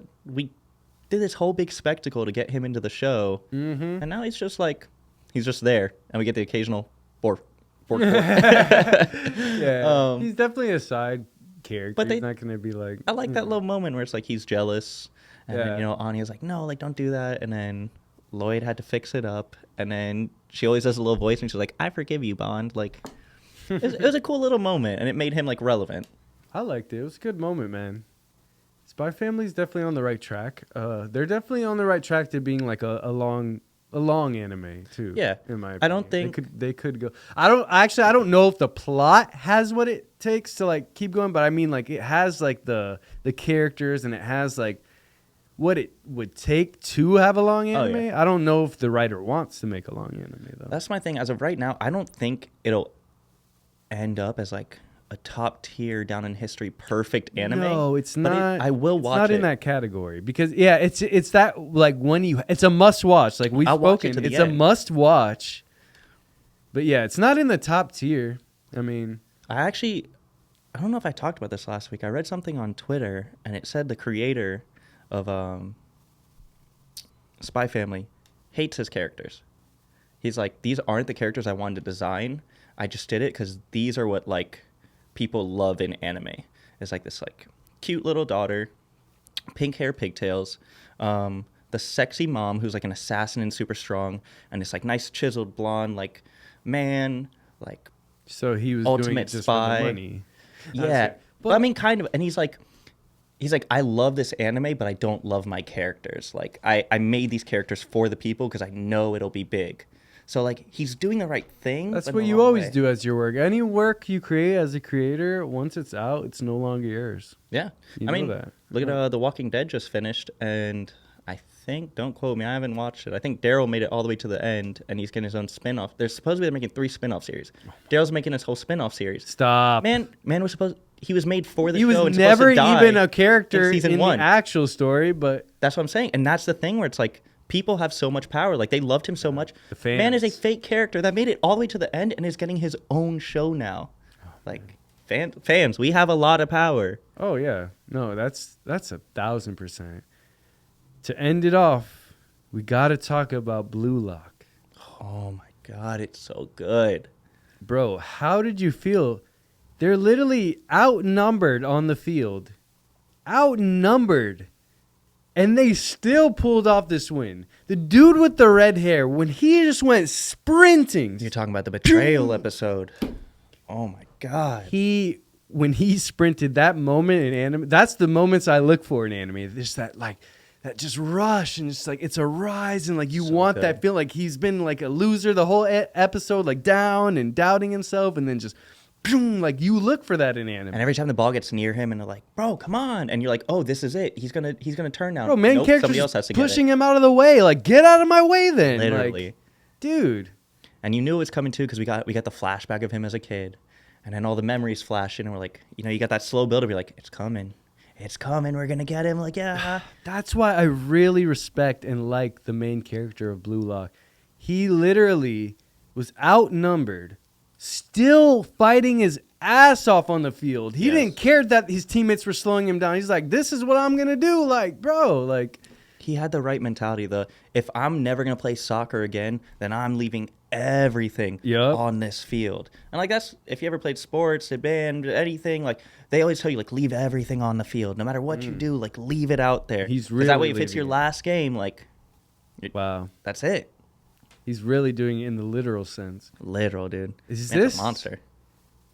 Speaker 3: this whole big spectacle to get him into the show. And now he's just there. And we get the occasional bork.
Speaker 2: Yeah. He's definitely a side character. But he's not going to be like...
Speaker 3: I like that little moment where it's like he's jealous. And then, you know, Anya's like, no, like, don't do that. And then Lloyd had to fix it up. And then she always does a little voice and she's like, I forgive you, Bond. Like, it was a cool little moment. And it made him, like, relevant.
Speaker 2: I liked it. It was a good moment, man. Spy Family's definitely on the right track. They're definitely on the right track to being like a long anime too.
Speaker 3: Yeah,
Speaker 2: in my opinion.
Speaker 3: I don't think
Speaker 2: they could go. I don't know if the plot has what it takes to like keep going, but I mean, like, it has like the characters and it has like what it would take to have a long anime.
Speaker 3: Oh, yeah.
Speaker 2: I don't know if the writer wants to make a long anime though.
Speaker 3: That's my thing. As of right now, I don't think it'll end up as like a top tier down in history perfect anime.
Speaker 2: No, it's not.
Speaker 3: I will watch it.
Speaker 2: It's not in that category because it's that like it's a must watch. Like we've spoken, it's a must watch. But yeah, it's not in the top tier. I mean,
Speaker 3: I don't know if I talked about this last week. I read something on Twitter and it said the creator of Spy Family hates his characters. He's like, these aren't the characters I wanted to design. I just did it because these are what like people love in anime. It's like this like cute little daughter, pink hair, pigtails, the sexy mom who's like an assassin and super strong, and this like nice chiseled blonde like man, like
Speaker 2: so he was
Speaker 3: ultimate
Speaker 2: doing it just
Speaker 3: spy.
Speaker 2: for the money.
Speaker 3: Yeah, but I mean, kind of. And he's like, I love this anime, but I don't love my characters. Like I made these characters for the people because I know it'll be big. So, like, he's doing the right thing.
Speaker 2: That's what you always do as your work. Any work you create as a creator, once it's out, it's no longer yours.
Speaker 3: Yeah.
Speaker 2: I mean, that.
Speaker 3: Look at The Walking Dead just finished, and I think, don't quote me, I haven't watched it. I think Daryl made it all the way to the end, and he's getting his own spin-off. They're supposedly making 3 spin-off series. Daryl's making his whole spin-off series.
Speaker 2: Stop.
Speaker 3: Man was he was made for the
Speaker 2: show.
Speaker 3: He
Speaker 2: was never even a character in
Speaker 3: the
Speaker 2: actual story, but...
Speaker 3: That's what I'm saying. And that's the thing where it's like, people have so much power. Like, they loved him so much.
Speaker 2: The fans.
Speaker 3: Man is a fake character that made it all the way to the end and is getting his own show now. Like, fans, we have a lot of power.
Speaker 2: Oh, yeah. No, that's 1,000%. To end it off, we got to talk about Blue Lock.
Speaker 3: Oh, my God. It's so good.
Speaker 2: Bro, how did you feel They're literally outnumbered on the field. Outnumbered. And they still pulled off this win. The dude with the red hair, when he just went sprinting.
Speaker 3: You're talking about the betrayal episode. Oh my God.
Speaker 2: When he sprinted, that moment in anime, that's the moments I look for in anime. There's that just rush, and it's like it's a rise, and like you want
Speaker 3: good.
Speaker 2: that feel like he's been like a loser the whole episode, like down and doubting himself, and then just boom, like you look for that in anime.
Speaker 3: And every time the ball gets near him, and they're like, "Bro, come on!" and you're like, "Oh, this is it. He's gonna turn now."
Speaker 2: Bro, main
Speaker 3: nope,
Speaker 2: character's
Speaker 3: somebody else has to
Speaker 2: pushing
Speaker 3: get it.
Speaker 2: him out of the way. Like, get out of my way, then.
Speaker 3: Literally,
Speaker 2: like, dude.
Speaker 3: And you knew it was coming too because we got the flashback of him as a kid, and then all the memories flashing, and we're like, you got that slow build to be like, "It's coming. It's coming. We're gonna get him." Like, yeah.
Speaker 2: That's why I really respect and like the main character of Blue Lock. He literally was outnumbered, still fighting his ass off on the field. He didn't care that his teammates were slowing him down. He's like, this is what I'm gonna do. Like, bro, like.
Speaker 3: He had the right mentality. If I'm never gonna play soccer again, then I'm leaving everything on this field. And like that's if you ever played sports, band, anything, like they always tell you like leave everything on the field. No matter what you do, like leave it out there.
Speaker 2: He's really
Speaker 3: that way if it's your last game, like
Speaker 2: wow.
Speaker 3: That's it.
Speaker 2: He's really doing it in the literal sense.
Speaker 3: Literal, dude.
Speaker 2: Is
Speaker 3: Man's
Speaker 2: this
Speaker 3: a monster?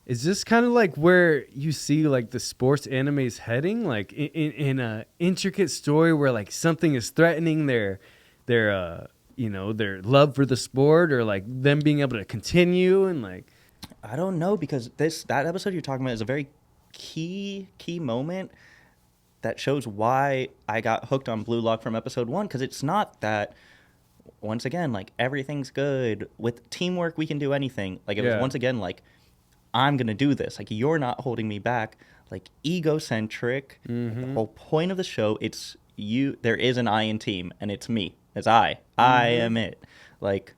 Speaker 2: Is this kind of like where you see like the sports animes heading, like in a intricate story where like something is threatening their love for the sport, or like them being able to continue, and like
Speaker 3: I don't know, because that episode you're talking about is a very key moment that shows why I got hooked on Blue Lock from episode 1, because it's not that. Once again, like everything's good with teamwork, we can do anything. Like it was once again like I'm gonna do this. Like you're not holding me back. Like egocentric. The whole point of the show, it's you. There is an I in team, and it's me. It's I. I am it. Like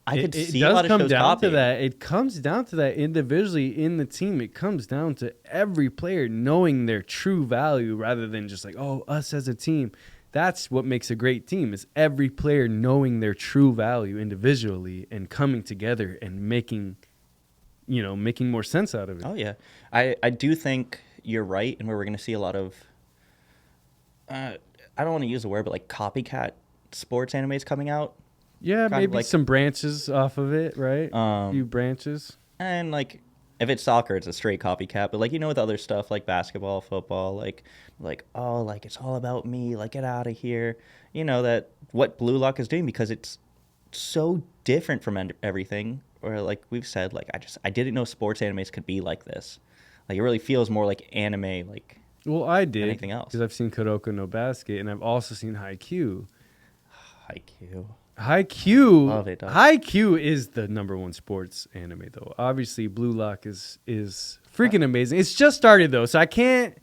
Speaker 3: I could see a lot of shows copying.
Speaker 2: It comes down to that individually in the team. It comes down to every player knowing their true value rather than just like, oh, us as a team. That's what makes a great team, is every player knowing their true value individually and coming together and making more sense out of it.
Speaker 3: Oh, yeah. I do think you're right, and where we're going to see a lot of, I don't want to use the word, but like copycat sports animes coming out.
Speaker 2: Yeah, maybe like, some branches off of it, right? A few branches.
Speaker 3: And like, if it's soccer, it's a straight copycat. But like, with other stuff like basketball, football, like, oh, like it's all about me. Like, get out of here. That what Blue Lock is doing, because it's so different from everything. Or like we've said, like I didn't know sports animes could be like this. Like it really feels more like anime. Like
Speaker 2: I did
Speaker 3: anything else,
Speaker 2: because I've seen Kuroko no Basket, and I've also seen Haikyuu.
Speaker 3: Love it, dog.
Speaker 2: Haikyuu is the #1 sports anime, though. Obviously, Blue Lock is freaking amazing. It's just started though, so I can't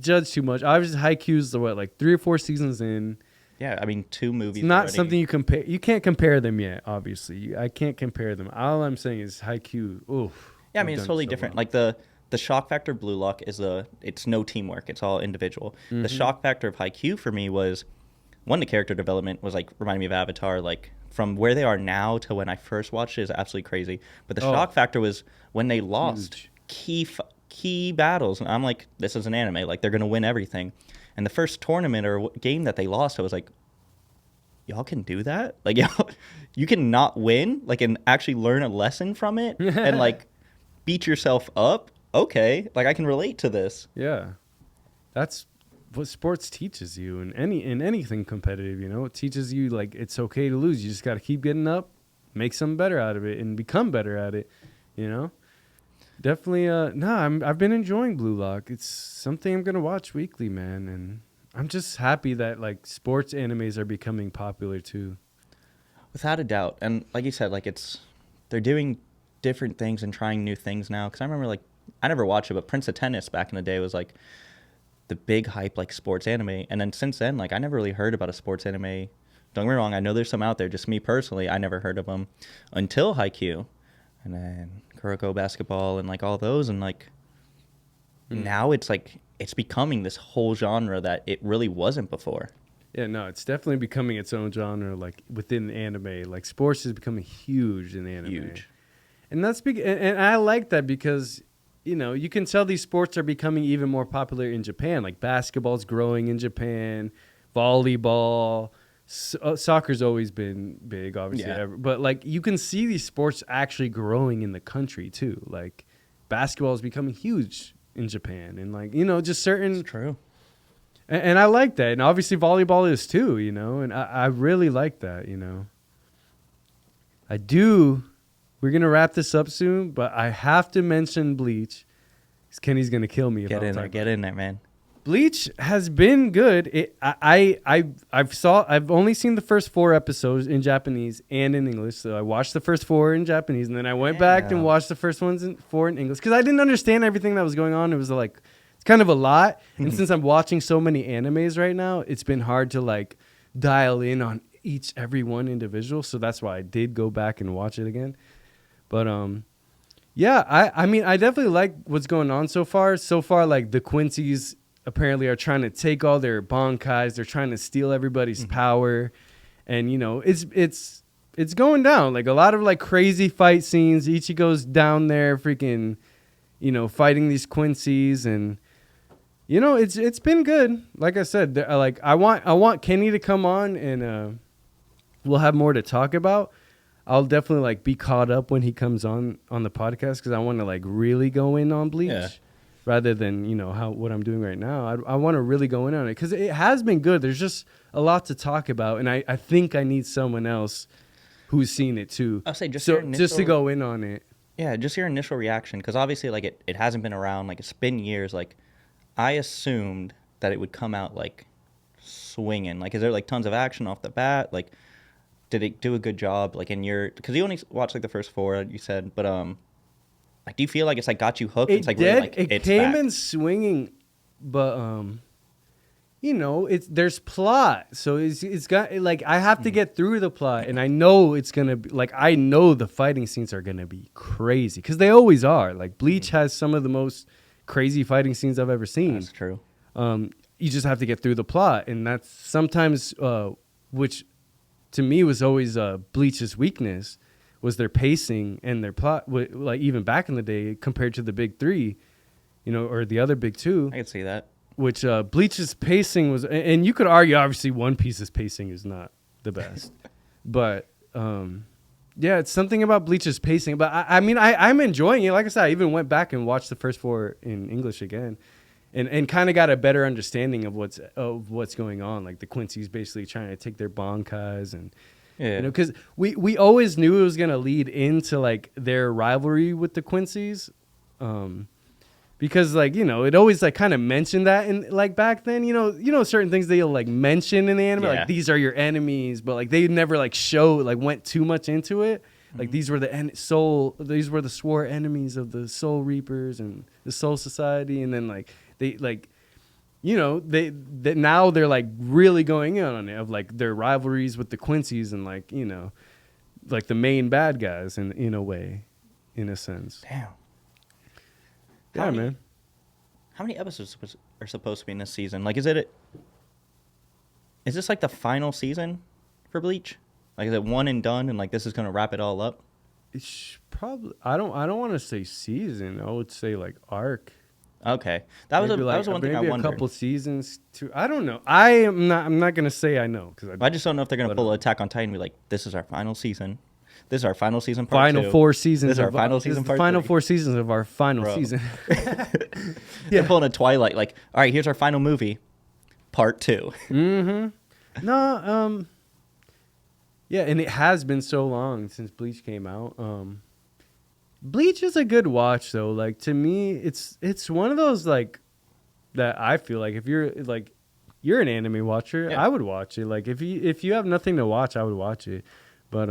Speaker 2: judge too much. Obviously, Haikyuu's the 3 or 4 seasons in.
Speaker 3: Yeah, I mean 2 movies.
Speaker 2: It's not
Speaker 3: already.
Speaker 2: something you compare. You can't compare them yet. Obviously, I can't compare them. All I'm saying is Haikyuu. Oof.
Speaker 3: Yeah, I mean it's totally different.
Speaker 2: Well.
Speaker 3: Like the shock factor of Blue Lock is it's no teamwork. It's all individual. Mm-hmm. The shock factor of Haikyuu for me was, one, the character development was like reminding me of Avatar. Like from where they are now to when I first watched it is absolutely crazy. But the shock factor was when they lost key battles, and I'm like, this is an anime. Like they're gonna win everything. And the first tournament or game that they lost, I was like, y'all can do that? Like, y'all, you can not win, like, and actually learn a lesson from it and, like, beat yourself up? Okay. Like, I can relate to this.
Speaker 2: Yeah. That's what sports teaches you in anything competitive, It teaches you, like, it's okay to lose. You just got to keep getting up, make something better out of it, and become better at it, Definitely, I've been enjoying Blue Lock. It's something I'm going to watch weekly, man, and I'm just happy that like sports animes are becoming popular too.
Speaker 3: Without a doubt. And like you said, like they're doing different things and trying new things now. Because I remember like, I never watched it, but Prince of Tennis back in the day was like the big hype like sports anime. And then since then, like I never really heard about a sports anime. Don't get me wrong, I know there's some out there. Just me personally, I never heard of them until Haikyuu. And then Kuroko basketball and like all those. And like now it's like, it's becoming this whole genre that it really wasn't before.
Speaker 2: Yeah, no, it's definitely becoming its own genre, like within anime. Like sports is becoming huge in anime.
Speaker 3: Huge.
Speaker 2: And that's and I like that because, you know, you can tell these sports are becoming even more popular in Japan. Like basketball's growing in Japan, volleyball, soccer's always been big, obviously.
Speaker 3: Yeah.
Speaker 2: But like you can see these sports actually growing in the country too. Like basketball is becoming huge in Japan, and like, you know, just certain.
Speaker 3: It's true.
Speaker 2: And I like that, and obviously volleyball is too. You know, and I really like that. You know, I do. We're going to wrap this up soon, but I have to mention Bleach. Because Kenny's going to kill me.
Speaker 3: Get in there, man.
Speaker 2: Bleach has been good. I've only seen the first 4 episodes in Japanese and in English. So I watched the first 4 in Japanese, and then I went back and watched the first 4 in English. Because I didn't understand everything that was going on. It was like, it's kind of a lot. And since I'm watching so many animes right now, it's been hard to like dial in on every one individual. So that's why I did go back and watch it again. But yeah, I mean, I definitely like what's going on so far. So far, like the Quincy's apparently are trying to take all their bankais. They're trying to steal everybody's power, and you know, it's going down. Like a lot of like crazy fight scenes. Ichigo's down there, freaking, you know, fighting these Quincy's, and you know, it's been good. Like I said, like I want Kenny to come on, and we'll have more to talk about. I'll definitely like be caught up when he comes on the podcast because I want to like really go in on Bleach rather than, you know, what I'm doing right now. I want to really go in on it because it has been good. There's just a lot to talk about, and I think I need someone else who's seen it too.
Speaker 3: I'll say just
Speaker 2: to go in on it.
Speaker 3: Yeah, just your initial reaction, because obviously like it hasn't been around, like it's been years. Like I assumed that it would come out like swinging. Like, is there like tons of action off the bat? Like, did it do a good job, like in your? Because you only watched like the first 4, you said, but like, do you feel like it's like got you hooked? It's like
Speaker 2: did.
Speaker 3: really, like
Speaker 2: it
Speaker 3: it's
Speaker 2: came
Speaker 3: back.
Speaker 2: in swinging, but you know, there's plot, so it's got like I have to get through the plot, and I know it's gonna be like I know the fighting scenes are gonna be crazy because they always are. Like Bleach has some of the most crazy fighting scenes I've ever seen.
Speaker 3: That's true.
Speaker 2: You just have to get through the plot, and that's sometimes which. To me, was always Bleach's weakness was their pacing and their plot. Like even back in the day, compared to the big 3, you know, or the other big 2.
Speaker 3: I could see that.
Speaker 2: Which Bleach's pacing was, and you could argue obviously One Piece's pacing is not the best, but yeah, it's something about Bleach's pacing. But I mean, I'm enjoying it. Like I said, I even went back and watched the first 4 in English again. And kind of got a better understanding of what's going on. Like the Quincy's basically trying to take their bankais, and you know, because we always knew it was gonna lead into like their rivalry with the Quincy's, because like, you know, it always like kind of mentioned that in like back then, you know certain things they'll like mention in the anime, like these are your enemies, but like they never like went too much into it. Like these were these were the swore enemies of the Soul Reapers and the Soul Society, and then like. They like, you know, now they're like really going in on it of like their rivalries with the Quincy's and like, you know, like the main bad guys in a way, in a sense.
Speaker 3: Damn.
Speaker 2: Yeah, man.
Speaker 3: How many episodes are supposed to be in this season? Like, is this like the final season for Bleach? Like, is it one and done, and like this is gonna wrap it all up?
Speaker 2: It's probably. I don't want to say season. I would say like arc.
Speaker 3: Okay, that was the one thing I wondered.
Speaker 2: Maybe a couple seasons too. I don't know. I'm not gonna say I know because
Speaker 3: I just don't know if they're gonna pull Attack on Titan and be like, "This is our final season. This is our final season."
Speaker 2: Final 4 seasons.
Speaker 3: This is our final season.
Speaker 2: Final 4 seasons of our final season.
Speaker 3: They're pulling a Twilight. Like, all right, here's our final movie, part 2.
Speaker 2: Mm-hmm. No. Yeah, and it has been so long since Bleach came out. Bleach is a good watch though. Like to me, it's one of those like that I feel like if you're an anime watcher, I would watch it. Like if you have nothing to watch, I would watch it. But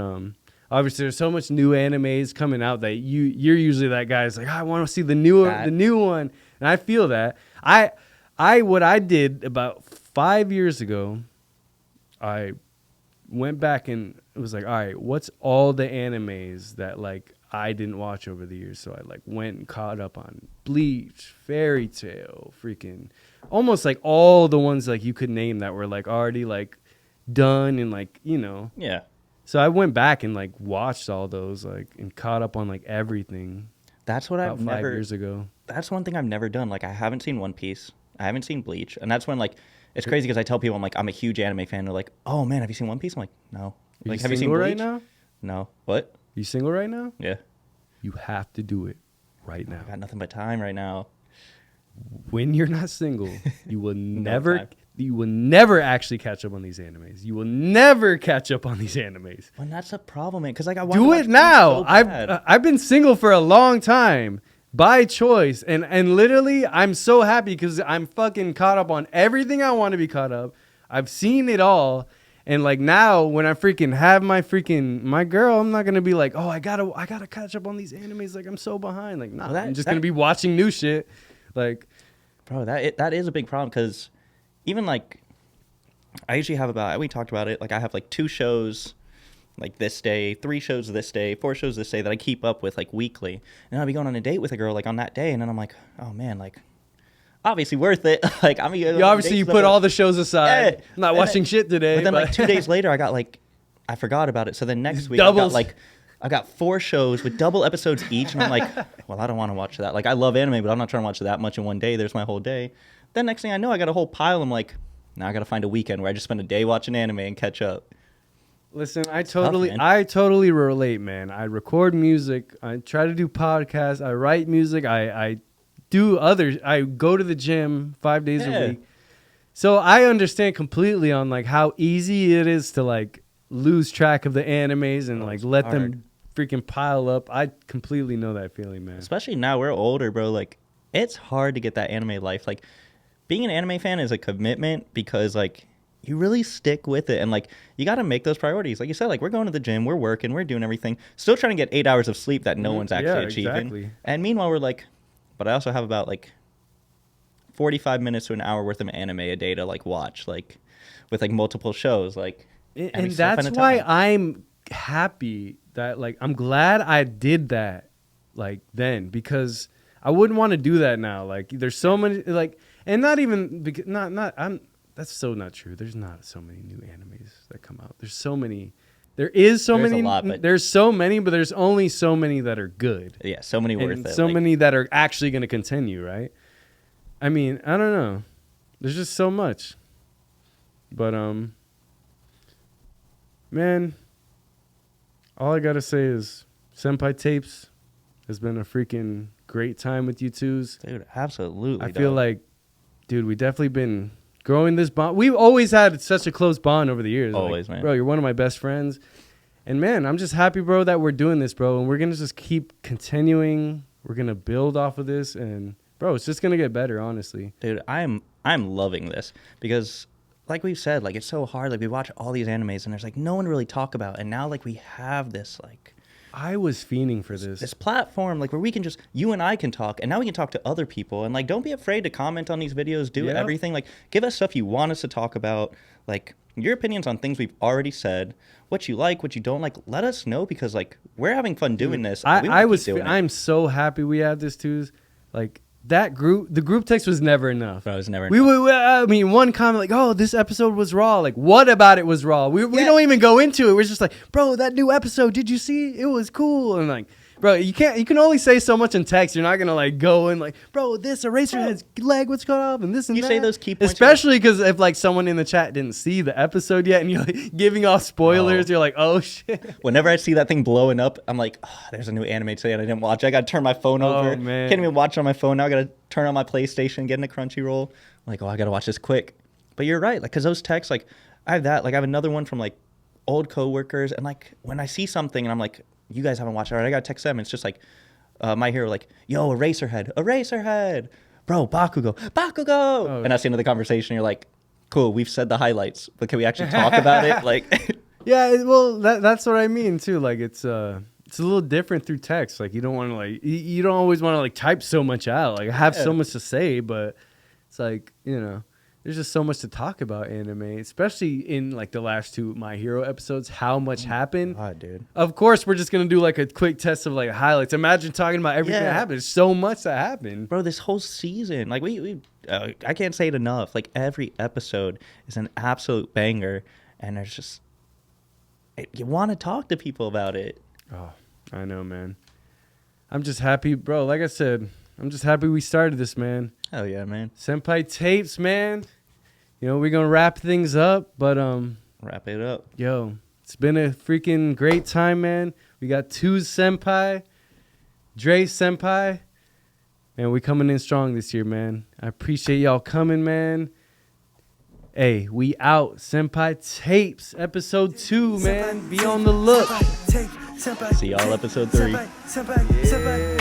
Speaker 2: obviously there's so much new animes coming out that you're usually that guy's like, I want to see the new one, and I feel that. What I did about 5 years ago, I went back and it was like, all right, what's all the animes that like I didn't watch over the years? So I like went and caught up on Bleach, Fairy Tail, freaking almost like all the ones like you could name that were like already like done and like, you know.
Speaker 3: Yeah.
Speaker 2: So I went back and like watched all those like and caught up on like everything.
Speaker 3: That's what
Speaker 2: About
Speaker 3: I've
Speaker 2: 5
Speaker 3: never.
Speaker 2: years ago.
Speaker 3: That's one thing I've never done. Like I haven't seen One Piece. I haven't seen Bleach, and that's when like it's crazy because I tell people I'm a huge anime fan. They're like, "Oh man, have you seen One Piece?" I'm like, "No."
Speaker 2: Are
Speaker 3: Like,
Speaker 2: you
Speaker 3: have you seen
Speaker 2: single
Speaker 3: Bleach?
Speaker 2: right now?
Speaker 3: No. What?
Speaker 2: You single right now?
Speaker 3: Yeah.
Speaker 2: You have to do it right
Speaker 3: I
Speaker 2: now.
Speaker 3: got nothing but time right now.
Speaker 2: When you're not single, you will
Speaker 3: No
Speaker 2: never
Speaker 3: time.
Speaker 2: you will never actually catch up on these animes. You will never catch up on these animes.
Speaker 3: Well, that's a problem, man. Because like I want to
Speaker 2: Do
Speaker 3: watch
Speaker 2: it
Speaker 3: Bleach
Speaker 2: now.
Speaker 3: so bad.
Speaker 2: I've been single for a long time by choice, and literally I'm so happy because I'm fucking caught up on everything I want to be caught up. I've seen it all, and like now when I freaking have my girl, I'm not gonna be like, oh, I gotta catch up on these animes. Like I'm so behind. Like nah,
Speaker 3: Well,
Speaker 2: I'm just gonna be watching new shit. Like
Speaker 3: Bro, that is a big problem because even like I usually have about, we talked about it, like I have like 2 shows like this day, 3 shows this day, 4 shows this day that I keep up with like weekly. And I'll be going on a date with a girl like on that day, and then I'm like, oh man, like obviously worth it. Like I'm
Speaker 2: you obviously you put all the shows aside.
Speaker 3: Yeah.
Speaker 2: I'm not
Speaker 3: And
Speaker 2: watching
Speaker 3: then-
Speaker 2: shit today.
Speaker 3: But then like 2 days later, I forgot about it. So then next week
Speaker 2: Doubles.
Speaker 3: I got 4 shows with double episodes each, and I'm like, well, I don't want to watch that. Like I love anime, but I'm not trying to watch that much in one day. There's my whole day. Then next thing I know, I got a whole pile. I'm like, now I got to find a weekend where I just spend a day watching anime and catch up.
Speaker 2: Listen,
Speaker 3: man.
Speaker 2: I totally relate, man. I record music. I try to do podcasts. I write music. I do others. I go to the gym 5 days
Speaker 3: Yeah.
Speaker 2: a week. So I understand completely on like how easy it is to like lose track of the animes and like
Speaker 3: it's
Speaker 2: let
Speaker 3: hard.
Speaker 2: them freaking pile up. I completely know that feeling, man.
Speaker 3: Especially now we're older, bro. Like it's hard to get that anime life. Like being an anime fan is a commitment because like you really stick with it, and like you got to make those priorities. Like you said, like we're going to the gym, we're working, we're doing everything, still trying to get 8 hours of sleep that no one's actually
Speaker 2: Yeah,
Speaker 3: achieving.
Speaker 2: exactly.
Speaker 3: And meanwhile, we're like, but I also have about like 45 minutes to an hour worth of anime a day to like watch, like with like multiple shows, like.
Speaker 2: And that's why I'm happy that like I'm glad I did that like then, because I wouldn't want to do that now. Like there's so many like, and not even because not I'm that's so not true. There's not so many new animes that come out. There's so many. There is so
Speaker 3: There's
Speaker 2: many.
Speaker 3: a lot, but-
Speaker 2: there's so many, but there's only so many that are good.
Speaker 3: Yeah, so many worth
Speaker 2: And
Speaker 3: it.
Speaker 2: so
Speaker 3: like,
Speaker 2: many that are actually going to continue, right? I mean, I don't know. There's just so much. But man, all I got to say is Senpai Tapes has been a freaking great time with you twos.
Speaker 3: Dude, absolutely.
Speaker 2: I feel like, dude, we definitely been growing this bond. We've always had such a close bond over the years.
Speaker 3: Always, man.
Speaker 2: Bro, you're one of my best friends. And man, I'm just happy, bro, that we're doing this, bro. And we're going to just keep continuing. We're going to build off of this. And, bro, it's just going to get better, honestly.
Speaker 3: Dude, I'm loving this because like we've said, like it's so hard. Like we watch all these animes and there's like no one to really talk about. And now like we have this like
Speaker 2: I was fiending for this.
Speaker 3: this platform like where we can just, you and I can talk, and now we can talk to other people. And like don't be afraid to comment on these videos, do
Speaker 2: Yep.
Speaker 3: everything. Like give us stuff you want us to talk about, like your opinions on things we've already said, what you like, what you don't like. Let us know because like we're having fun doing this. and we wanna keep doing it.
Speaker 2: I'm so happy we had this too. Like that group, the group text was never enough.
Speaker 3: Bro, it was never
Speaker 2: We I mean, one comment like, "Oh, this episode was raw." Like, what about it was raw? We don't even go into it. We're just like, "Bro, that new episode, did you see? It was cool." And like, bro, you can only say so much in text. You're not gonna like go and like, "Bro, this Eraserhead's leg was cut off," and this and
Speaker 3: You
Speaker 2: that.
Speaker 3: say those key points,
Speaker 2: especially because if like someone in the chat didn't see the episode yet, and you're like giving off spoilers,
Speaker 3: Oh.
Speaker 2: you're like, "Oh shit."
Speaker 3: Whenever I see that thing blowing up, I'm like, oh, there's a new anime today and I didn't watch it. I got to turn my phone over.
Speaker 2: Man.
Speaker 3: Can't even watch it on my phone. Now I got to turn on my PlayStation, get into Crunchyroll. I'm like, oh, I got to watch this quick. But you're right. Like, because those texts, like, I have that. Like, I have another one from, like, old coworkers. And, like, when I see something and I'm like, you guys haven't watched it, all right, I got to text them. It's just like, My Hero, like, yo, Eraserhead. Bro, Bakugo.
Speaker 2: Oh.
Speaker 3: And that's the end of the conversation. You're like, cool, we've said the highlights, but can we actually talk about it? Like,
Speaker 2: Yeah, well, that's what I mean too. Like it's a little different through text. Like you don't want to like you don't always want to like type so much out. Like I have so much to say, but it's like there's just so much to talk about anime, especially in like the last 2 My Hero episodes. How much happened?
Speaker 3: God, dude.
Speaker 2: Of course, we're just gonna do like a quick test of like highlights. Imagine talking about everything
Speaker 3: Yeah.
Speaker 2: that happened. There's so much that happened.
Speaker 3: Bro, this whole season, like I can't say it enough. Like every episode is an absolute banger, and there's just you want to talk to people about it.
Speaker 2: Oh, I know, man. I'm just happy, bro. Like I said, I'm just happy we started this, man.
Speaker 3: Hell yeah, man.
Speaker 2: Senpai tapes, man. You know, we're going to wrap things up, but
Speaker 3: Wrap it up.
Speaker 2: yo, it's been a freaking great time, man. We got 2 Senpai, Dre Senpai, and we coming in strong this year, man. I appreciate y'all coming, man. Hey, we out. Senpai Tapes, episode 2, man. Be on the look.
Speaker 3: See y'all episode 3.
Speaker 1: Senpai,